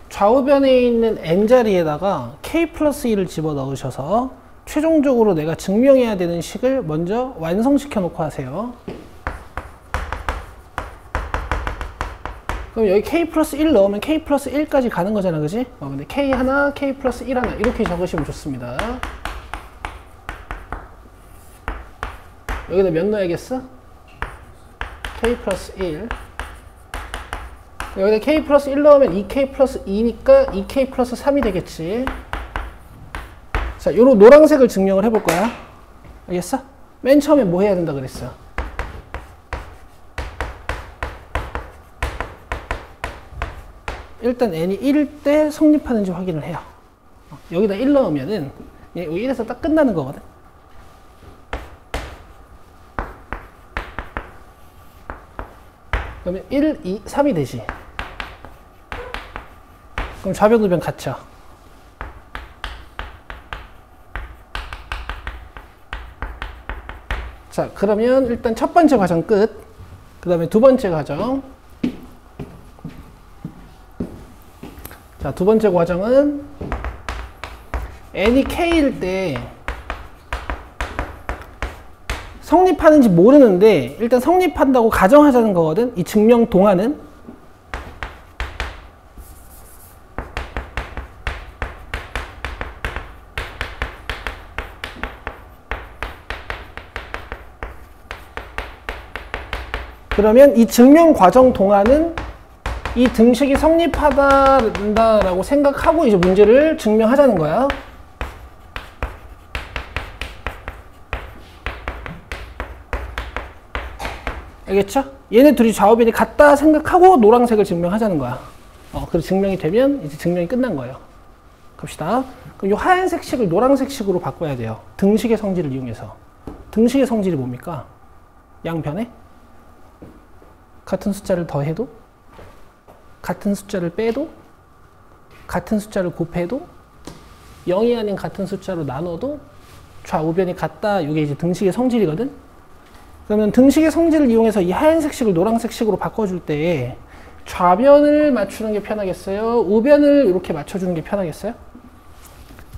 좌우변에 있는 n자리에다가 k 플러스 1을 집어넣으셔서 최종적으로 내가 증명해야 되는 식을 먼저 완성시켜 놓고 하세요. 그럼 여기 k 플러스 1 넣으면 k 플러스 1까지 가는 거잖아, 그지? 근데 k 하나, k 플러스 1 하나 이렇게 적으시면 좋습니다. 여기다 몇 넣어야겠어? k 플러스 1. 여기다 k 플러스 1 넣으면 2k 플러스 2니까 2k 플러스 3이 되겠지. 자, 요런 노란색을 증명을 해볼 거야. 알겠어? 맨 처음에 뭐 해야 된다 그랬어? 일단 n이 1일 때 성립하는지 확인을 해요. 여기다 1 넣으면은 1에서 딱 끝나는 거거든. 그러면 1, 2, 3이 되지. 그럼 좌변 우변 같죠. 자, 그러면 일단 첫 번째 과정 끝. 그 다음에 두 번째 과정. 자, 두 번째 과정은 n이 k일 때 성립하는지 모르는데 일단 성립한다고 가정하자는 거거든. 이 증명 동안은. 그러면 이 증명 과정 동안은 이 등식이 성립하다라고 생각하고 이제 문제를 증명하자는 거야. 알겠죠? 얘네 둘이 좌우변이 같다 생각하고 노란색을 증명하자는 거야. 그래서 증명이 되면 이제 증명이 끝난 거예요. 갑시다. 그럼 이 하얀색 식을 노란색 식으로 바꿔야 돼요. 등식의 성질을 이용해서. 등식의 성질이 뭡니까? 양변에 같은 숫자를 더해도, 같은 숫자를 빼도, 같은 숫자를 곱해도, 0이 아닌 같은 숫자로 나눠도 좌우변이 같다. 이게 이제 등식의 성질이거든. 그러면 등식의 성질을 이용해서 이 하얀색 식을 노란색 식으로 바꿔줄 때 좌변을 맞추는 게 편하겠어요? 우변을 이렇게 맞춰주는 게 편하겠어요?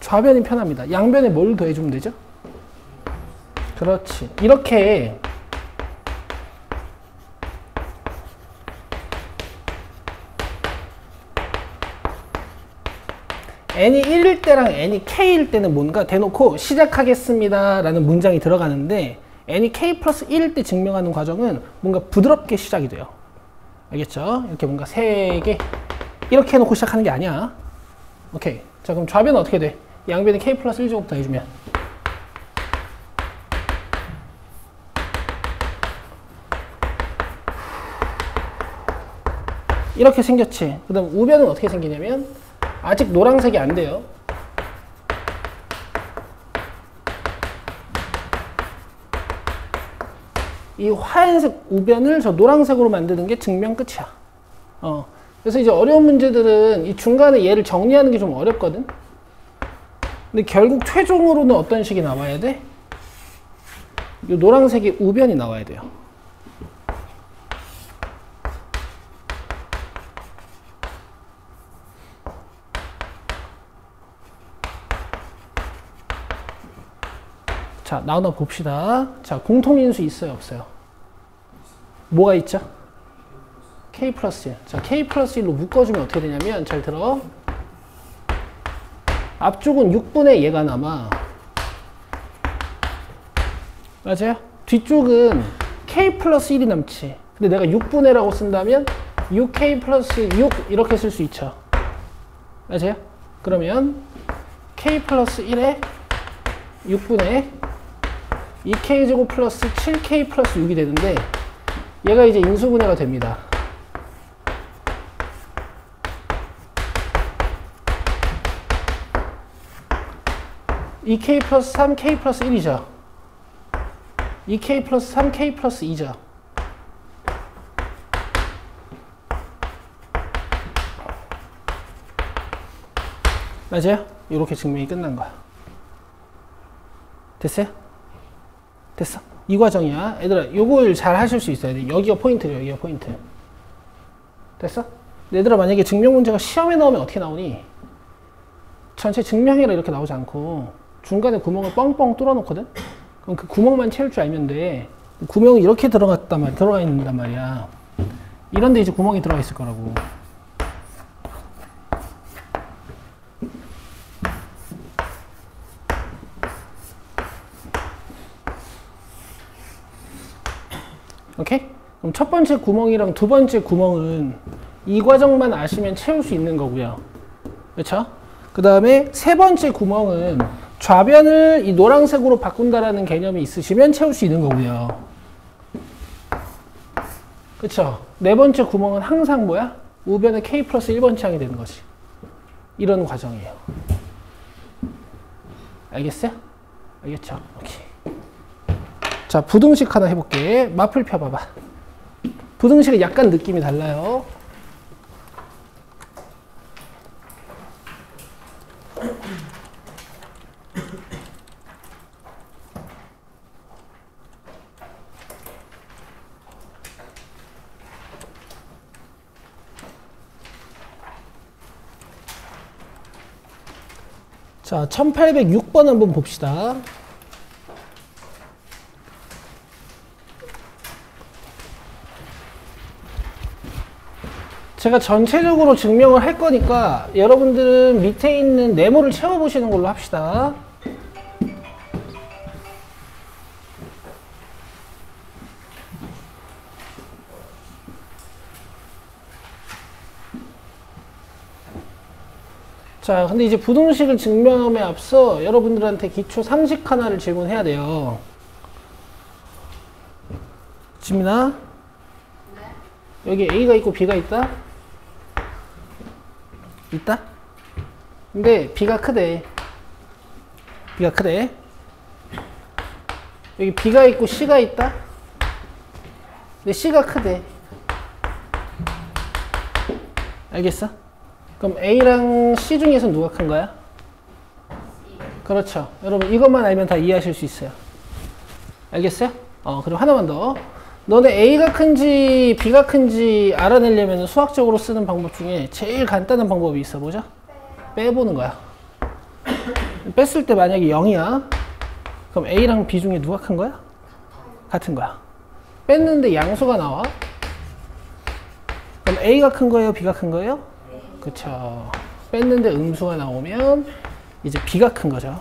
좌변이 편합니다. 양변에 뭘 더해주면 되죠? 그렇지. 이렇게 n이 1일 때랑 n이 k일 때는 뭔가 대놓고 시작하겠습니다 라는 문장이 들어가는데 n이 k 플러스 1일 때 증명하는 과정은 뭔가 부드럽게 시작이 돼요. 알겠죠? 이렇게 뭔가 3개 이렇게 해놓고 시작하는 게 아니야. 오케이. 자, 그럼 좌변은 어떻게 돼? 양변에 k 플러스 1제곱부터 해주면 이렇게 생겼지. 그 다음 우변은 어떻게 생기냐면 아직 노란색이 안 돼요. 이 하얀색 우변을 저 노란색으로 만드는 게 증명 끝이야. 그래서 이제 어려운 문제들은 이 중간에 얘를 정리하는 게 좀 어렵거든. 근데 결국 최종으로는 어떤 식이 나와야 돼? 이 노란색의 우변이 나와야 돼요. 자, 나오나 봅시다. 자, 공통인수 있어요, 없어요? 뭐가 있죠? k 플러스 1. 자, k 플러스 1로 묶어주면 어떻게 되냐면, 잘 들어. 앞쪽은 6분의 얘가 남아. 맞아요? 뒤쪽은 k 플러스 1이 남지. 근데 내가 6분의 라고 쓴다면 6k 플러스 6 이렇게 쓸 수 있죠. 맞아요? 그러면 k 플러스 1에 6분의 2k제곱 플러스 7k 플러스 6이 되는데 얘가 이제 인수분해가 됩니다. 2k 플러스 3k 플러스 1이죠. 2k 플러스 3k 플러스 2죠. 맞아요? 이렇게 증명이 끝난 거야. 됐어요? 됐어. 이 과정이야. 얘들아, 요걸 잘 하실 수 있어야 돼. 여기가 포인트예요. 여기가 포인트. 됐어? 얘들아, 만약에 증명 문제가 시험에 나오면 어떻게 나오니? 전체 증명해라 이렇게 나오지 않고 중간에 구멍을 뻥뻥 뚫어 놓거든? 그럼 그 구멍만 채울 줄 알면 돼. 구멍이 이렇게 들어가 있단 말이야. 이런데 이제 구멍이 들어가 있을 거라고. 오케이? 그럼 첫 번째 구멍이랑 두 번째 구멍은 이 과정만 아시면 채울 수 있는 거고요. 그렇죠? 그 다음에 세 번째 구멍은 좌변을 이 노란색으로 바꾼다라는 개념이 있으시면 채울 수 있는 거고요. 그렇죠? 네 번째 구멍은 항상 뭐야? 우변에 k 플러스 1번 창이 되는 거지. 이런 과정이에요. 알겠어요? 알겠죠? 오케이. 자, 부등식 하나 해볼게. 마플 펴봐봐. 부등식은 약간 느낌이 달라요. 자, 1806번 한번 봅시다. 제가 전체적으로 증명을 할 거니까 여러분들은 밑에 있는 네모를 채워보시는 걸로 합시다. 자, 근데 이제 부등식을 증명함에 앞서 여러분들한테 기초 상식 하나를 질문해야 돼요. 지민아? 네? 여기 A가 있고 B가 있다? 있다? 근데 B가 크대. B가 크대. 여기 B가 있고 C가 있다? 근데 C가 크대. 알겠어? 그럼 A랑 C 중에서 누가 큰 거야? 그렇죠. 여러분 이것만 알면 다 이해하실 수 있어요. 알겠어요? 그리고 하나만 더. 너네 A가 큰지 B가 큰지 알아내려면 수학적으로 쓰는 방법 중에 제일 간단한 방법이 있어. 뭐죠? 빼보는 거야. 뺐을 때 만약에 0이야. 그럼 A랑 B 중에 누가 큰 거야? 같은 거야. 뺐는데 양수가 나와. 그럼 A가 큰 거예요? B가 큰 거예요? 그쵸. 뺐는데 음수가 나오면 이제 B가 큰 거죠.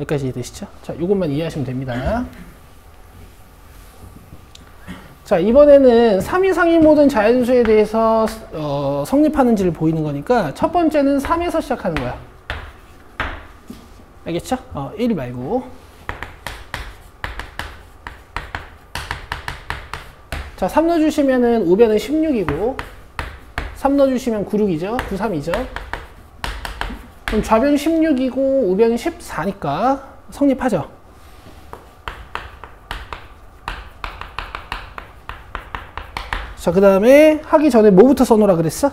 여기까지 이해되시죠? 자, 이것만 이해하시면 됩니다. 자, 이번에는 3 이상의 모든 자연수에 대해서 성립하는지를 보이는 거니까 첫 번째는 3에서 시작하는 거야. 알겠죠? 1 말고. 자, 3 넣어주시면은 5변은 16이고 3 넣어주시면 9, 6이죠. 9, 3이죠. 그럼 좌변 16이고 우변 14니까 성립하죠. 자, 그 다음에 하기 전에 뭐부터 써놓으라 그랬어?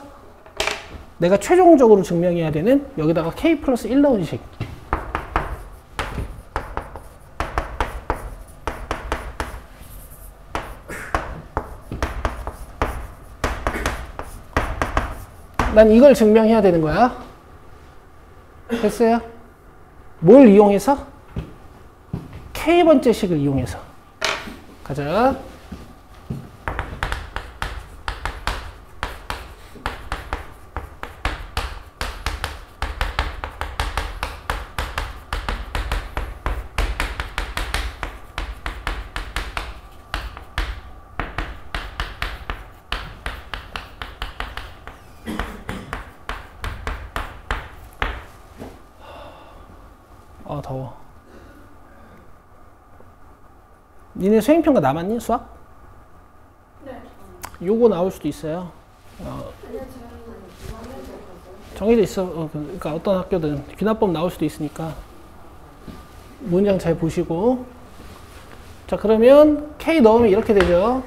내가 최종적으로 증명해야 되는 여기다가 K 플러스 1 넣은 식. 난 이걸 증명해야 되는 거야. 됐어요? 뭘 이용해서? K번째 식을 이용해서. 가자. 더워. 니네 수행평가 남았니? 수학? 네. 요거 나올 수도 있어요. 정해져 있어. 그러니까 어떤 학교든 귀납법 나올 수도 있으니까 문장 잘 보시고. 자, 그러면 K 넣으면 이렇게 되죠.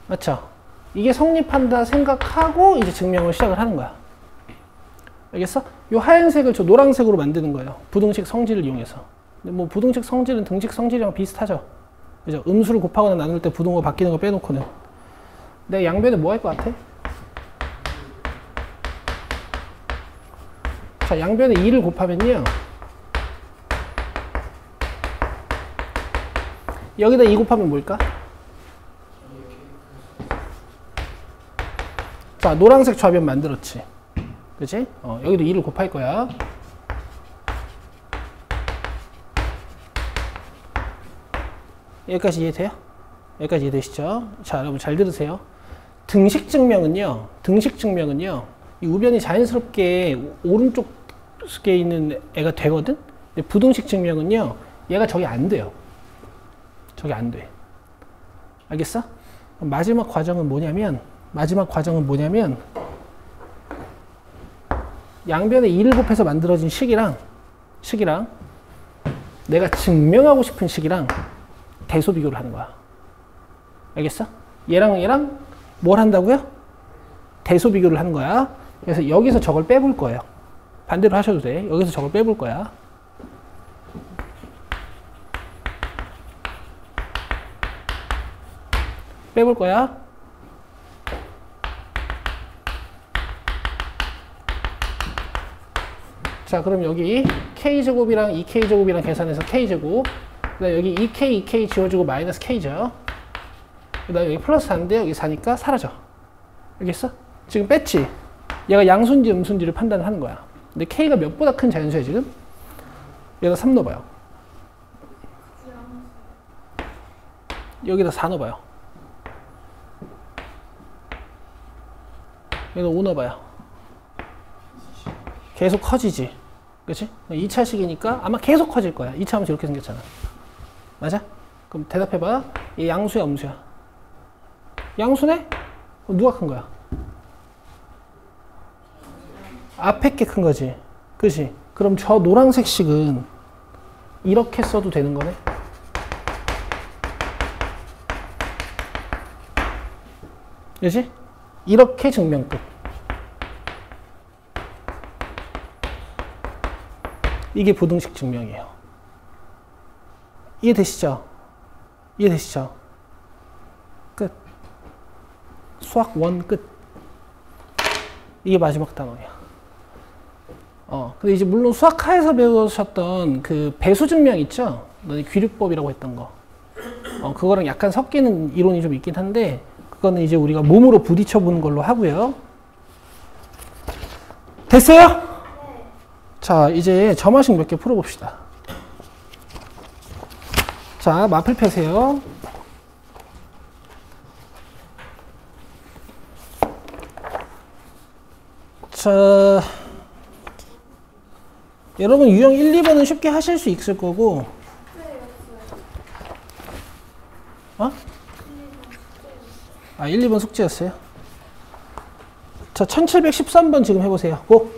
맞죠? 이게 성립한다 생각하고 이제 증명을 시작을 하는 거야. 알겠어? 이 하얀색을 저 노란색으로 만드는 거예요. 부등식 성질을 이용해서. 근데 뭐 부등식 성질은 등식 성질이랑 비슷하죠. 그죠? 음수를 곱하거나 나눌 때 부등호 바뀌는 거 빼놓고는. 내가 양변에 뭐 할 것 같아? 자, 양변에 2를 곱하면요. 여기다 2 곱하면 뭘까? 자, 노란색 좌변 만들었지. 그치? 여기도 2를 곱할 거야. 여기까지 이해돼요? 여기까지 이해되시죠? 자, 여러분 잘 들으세요. 등식 증명은요, 이 우변이 자연스럽게 오른쪽에 있는 애가 되거든? 근데 부등식 증명은요, 얘가 저기 안 돼요. 저기 안 돼. 알겠어? 마지막 과정은 뭐냐면, 양변에 2를 곱해서 만들어진 식이랑 내가 증명하고 싶은 식이랑 대소 비교를 하는 거야. 알겠어? 얘랑 뭘 한다고요? 대소 비교를 하는 거야. 그래서 여기서 저걸 빼볼 거예요. 반대로 하셔도 돼. 여기서 저걸 빼볼 거야. 빼볼 거야. 자, 그럼 여기 K제곱이랑 2K제곱이랑 계산해서 K제곱. 그 다음에 여기 2K 지워주고 마이너스 K죠. 그 다음에 여기 플러스 4인데 여기 4니까 사라져. 알겠어? 지금 뺐지? 얘가 양수인지 음수인지를 판단을 하는 거야. 근데 K가 몇보다 큰 자연수야, 지금? 여기다 3 넣어봐요. 여기다 4 넣어봐요. 얘는 5 넣어봐요. 계속 커지지. 그치? 2차식이니까 아마 계속 커질 거야. 2차 하면서 이렇게 생겼잖아. 맞아? 그럼 대답해봐. 얘 양수야, 음수야? 양수네? 그럼 누가 큰 거야? 앞에 게 큰 거지. 그치? 그럼 저 노란색 식은 이렇게 써도 되는 거네? 그치? 이렇게 증명 끝. 이게 부등식 증명이에요. 이해되시죠? 이해되시죠? 끝. 수학 1 끝. 이게 마지막 단어야. 근데 이제 물론 수학하에서 배우셨던 그 배수 증명 있죠? 너네 귀류법이라고 했던 거. 그거랑 약간 섞이는 이론이 좀 있긴 한데, 그거는 이제 우리가 몸으로 부딪혀 보는 걸로 하고요. 됐어요? 네. 자, 이제 점화식 몇 개 풀어봅시다. 자, 마플 펴세요. 자, 여러분 유형 1, 2번은 쉽게 하실 수 있을 거고. 어? 1, 2번 숙제였어요. 자, 1713번 지금 해보세요. 고!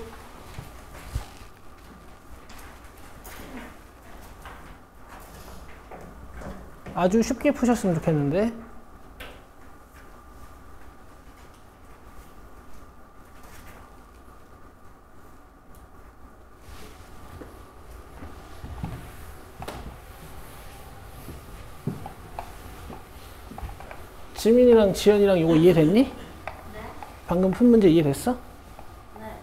아주 쉽게 푸셨으면 좋겠는데. 지민이랑 지연이랑 이거 이해됐니? 네. 방금 푼 문제 이해됐어? 네.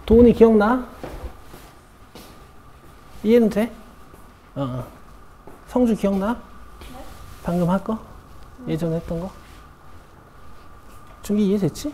도훈이 기억나? 이해는 돼? 성주 기억나? 네. 방금 할 거? 예전에 했던 거? 중기 이해됐지?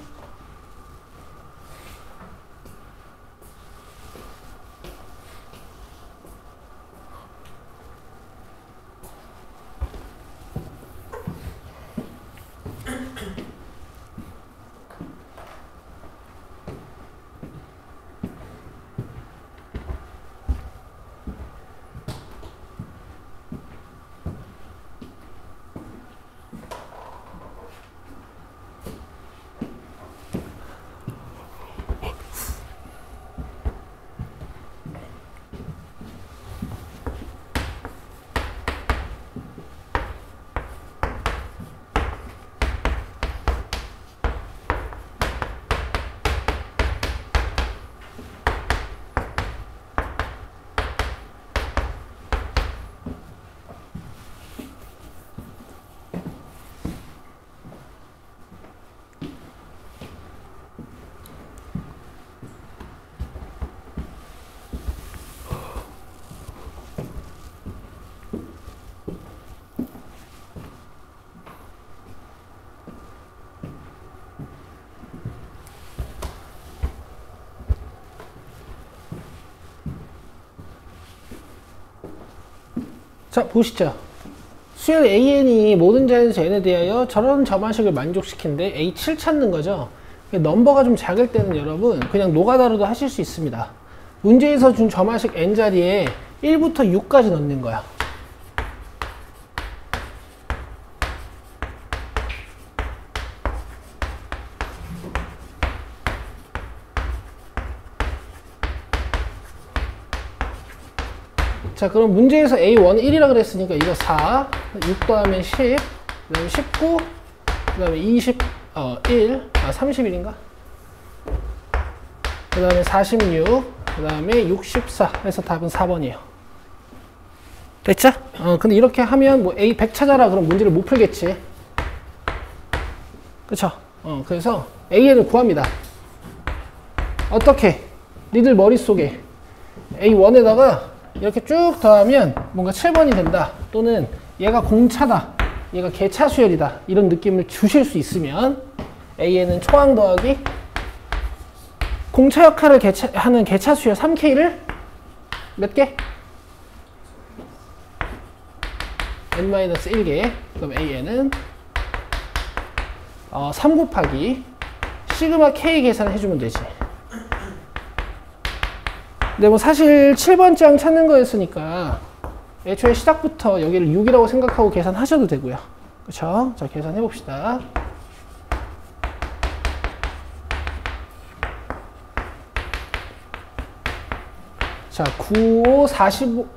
자, 보시죠. 수열 AN이 모든 자연수 n에 대하여 저런 점화식을 만족시킨데 A7 찾는 거죠. 넘버가 좀 작을 때는 여러분 그냥 노가다로도 하실 수 있습니다. 문제에서 준 점화식 n 자리에 1부터 6까지 넣는 거야. 자, 그럼 문제에서 A1 1이라 그랬으니까 이거 4, 6 다음에 10, 그 다음에 19, 그 다음에 20, 31인가? 그 다음에 46, 그 다음에 64 해서 답은 4번이에요. 됐죠? 근데 이렇게 하면 뭐 A 100 찾아라 그럼 문제를 못 풀겠지. 그쵸? 그래서 AN을 구합니다. 어떻게? 니들 머릿속에 A1에다가 이렇게 쭉 더하면 뭔가 7번이 된다. 또는 얘가 공차다. 얘가 개차수열이다. 이런 느낌을 주실 수 있으면 AN은 초항 더하기 공차 역할을 하는 개차수열 3K를 몇 개? n-1개. 그럼 AN은 3 곱하기 시그마 K 계산을 해주면 되지. 근데 뭐 사실 7번 장 찾는 거였으니까 애초에 시작부터 여기를 6이라고 생각하고 계산하셔도 되고요. 그쵸? 자, 계산해 봅시다. 자, 9, 5, 45.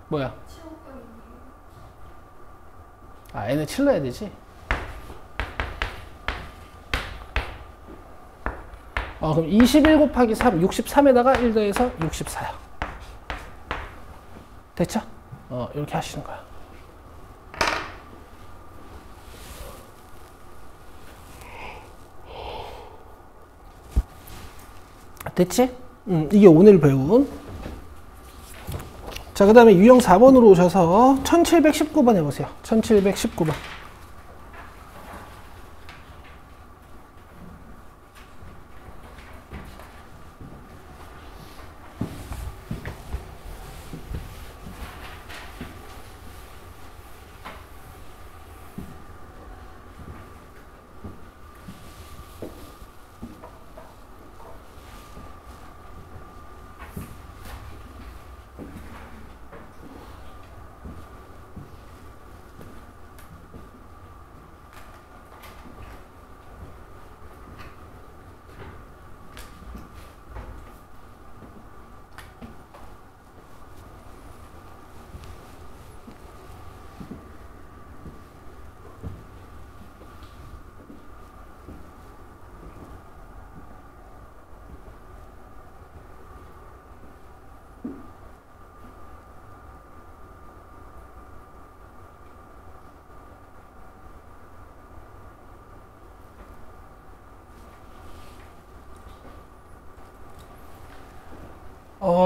뭐야? 아, n을 7 넣어야 되지. 그럼 21 곱하기 3, 63에다가 1 더해서 64야. 됐죠? 이렇게 하시는 거야. 됐지? 이게 오늘 배운. 자, 그 다음에 유형 4번으로 오셔서 1719번 해보세요. 1719번.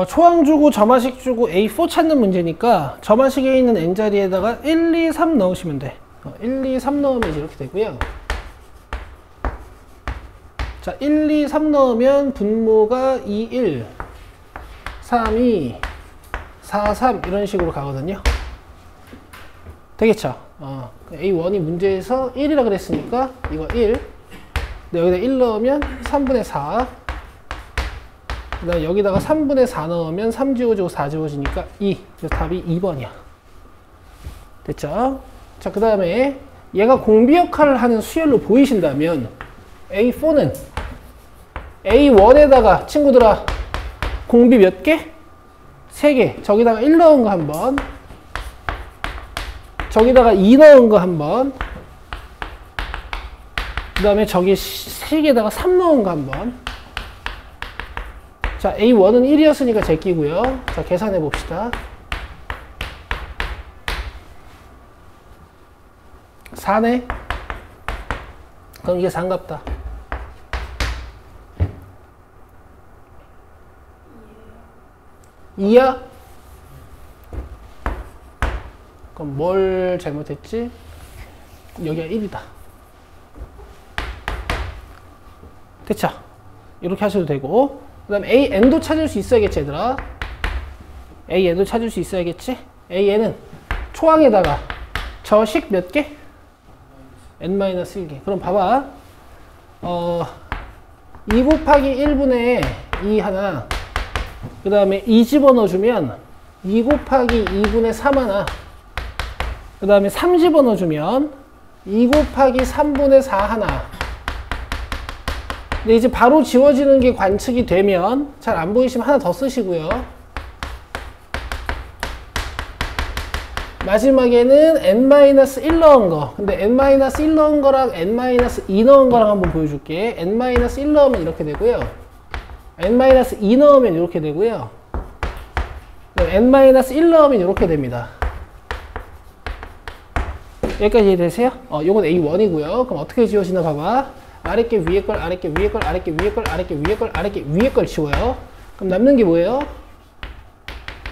초항 주고 점화식 주고 A4 찾는 문제니까 점화식에 있는 n자리에다가 1, 2, 3 넣으시면 돼. 1, 2, 3 넣으면 이렇게 되고요. 자, 1, 2, 3 넣으면 분모가 2, 1, 3, 2, 4, 3 이런 식으로 가거든요. 되겠죠? A1이 문제에서 1이라 그랬으니까 이거 1. 근데 여기다 1 넣으면 3분의 4. 그 다음에 여기다가 3분의 4 넣으면 3 지워지고 4 지워지니까 2. 그래서 답이 2번이야. 됐죠? 자, 그 다음에 얘가 공비 역할을 하는 수열로 보이신다면 A4는 A1에다가 친구들아 공비 몇 개? 3개. 저기다가 1 넣은 거 한 번. 저기다가 2 넣은 거 한 번. 그 다음에 저기 3개에다가 3 넣은 거 한 번. 자, A1은 1이었으니까 제끼고요. 자, 계산해 봅시다. 4네. 그럼 이게 4인갑다. 2야? 그럼 뭘 잘못했지? 여기가 1이다. 됐죠? 이렇게 하셔도 되고. 그 다음에 AN도 찾을 수 있어야겠지, 얘들아. AN도 찾을 수 있어야겠지? AN은 초항에다가 저식 몇 개? n-1개. 그럼 봐봐. 2 곱하기 1분의 2 하나. 그 다음에 2 집어넣어주면 2 곱하기 2분의 3 하나. 그 다음에 3 집어넣어주면 2 곱하기 3분의 4 하나. 근데 이제 바로 지워지는 게 관측이 되면 잘 안 보이시면 하나 더 쓰시고요. 마지막에는 n-1 넣은 거. 근데 n-1 넣은 거랑 n-2 넣은 거랑 한번 보여줄게. n-1 넣으면 이렇게 되고요. n-2 넣으면 이렇게 되고요. n-1 넣으면 이렇게 됩니다. 여기까지 이해되세요? 요건 A1이고요. 그럼 어떻게 지워지나 봐봐. 아래 게 위에 걸, 아래 게 위에 걸, 아래 게 위에 걸, 아래 게 위에 걸, 아래 게 위에 걸 지워요. 그럼 남는 게 뭐예요?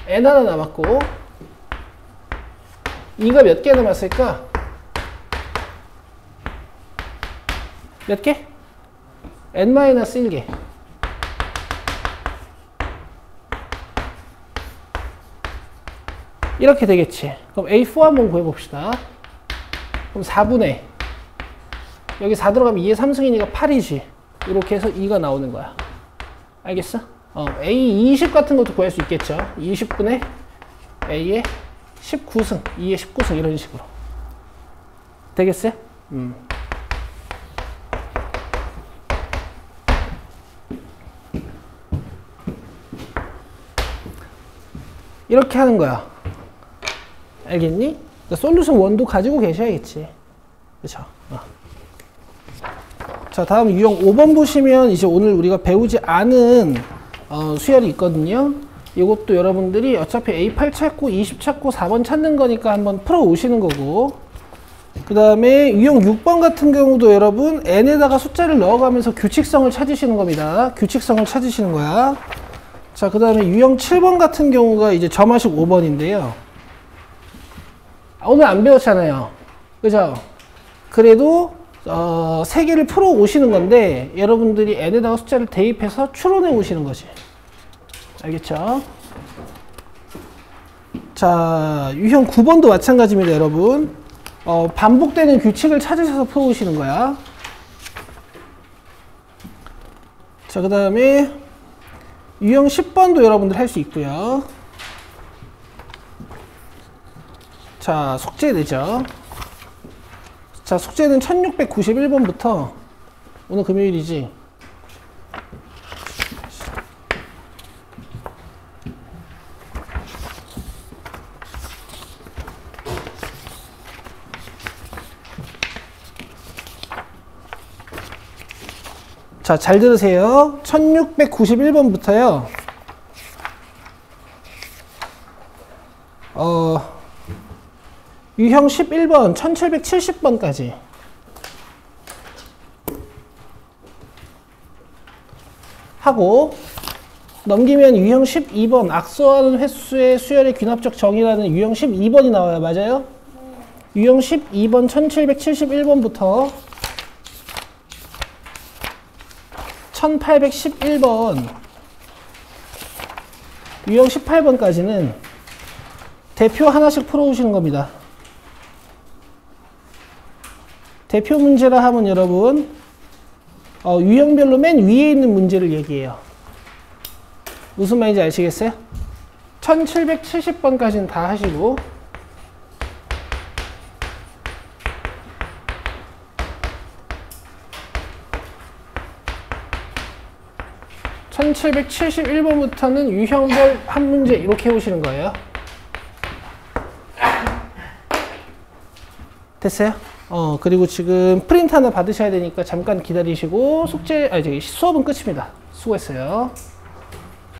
n 하나 남았고 2가 몇 개 남았을까? 몇 개? n-1개. 이렇게 되겠지. 그럼 A4 한번 구해봅시다. 그럼 4분의 여기 4 들어가면 2의 3승이니까 8이지. 이렇게 해서 2가 나오는 거야. 알겠어? A 20 같은 것도 구할 수 있겠죠. 20분의 A의 19승, 2의 19승 이런 식으로. 되겠어요? 이렇게 하는 거야. 알겠니? 그러니까 솔루션 1도 가지고 계셔야겠지. 그쵸? 자, 다음 유형 5번 보시면 이제 오늘 우리가 배우지 않은 수열이 있거든요. 이것도 여러분들이 어차피 A8 찾고 20 찾고 4번 찾는 거니까 한번 풀어 오시는 거고, 그 다음에 유형 6번 같은 경우도 여러분 n에다가 숫자를 넣어가면서 규칙성을 찾으시는 겁니다. 규칙성을 찾으시는 거야. 자, 그 다음에 유형 7번 같은 경우가 이제 점화식 5번인데요. 오늘 안 배웠잖아요. 그죠? 그래도 3개를 풀어 오시는 건데 여러분들이 n에다가 숫자를 대입해서 추론해 오시는 거지. 알겠죠? 자, 유형 9번도 마찬가지입니다, 여러분. 반복되는 규칙을 찾으셔서 풀어 오시는 거야. 자, 그 다음에 유형 10번도 여러분들 할 수 있고요. 자, 숙제 되죠. 자, 숙제는 1691번부터 오늘 금요일이지. 자, 잘 들으세요. 1691번부터요. 유형 11번, 1770번까지. 하고, 넘기면 유형 12번, 악소하는 횟수의 수열의 귀납적 정의라는 유형 12번이 나와요. 맞아요? 유형 12번, 1771번부터 1811번, 유형 18번까지는 대표 하나씩 풀어오시는 겁니다. 대표 문제라 하면 여러분, 유형별로 맨 위에 있는 문제를 얘기해요. 무슨 말인지 아시겠어요? 1770번까지는 다 하시고, 1771번부터는 유형별 한 문제 이렇게 해오시는 거예요. 됐어요? 그리고 지금 프린트 하나 받으셔야 되니까 잠깐 기다리시고 수업은 끝입니다. 수고했어요.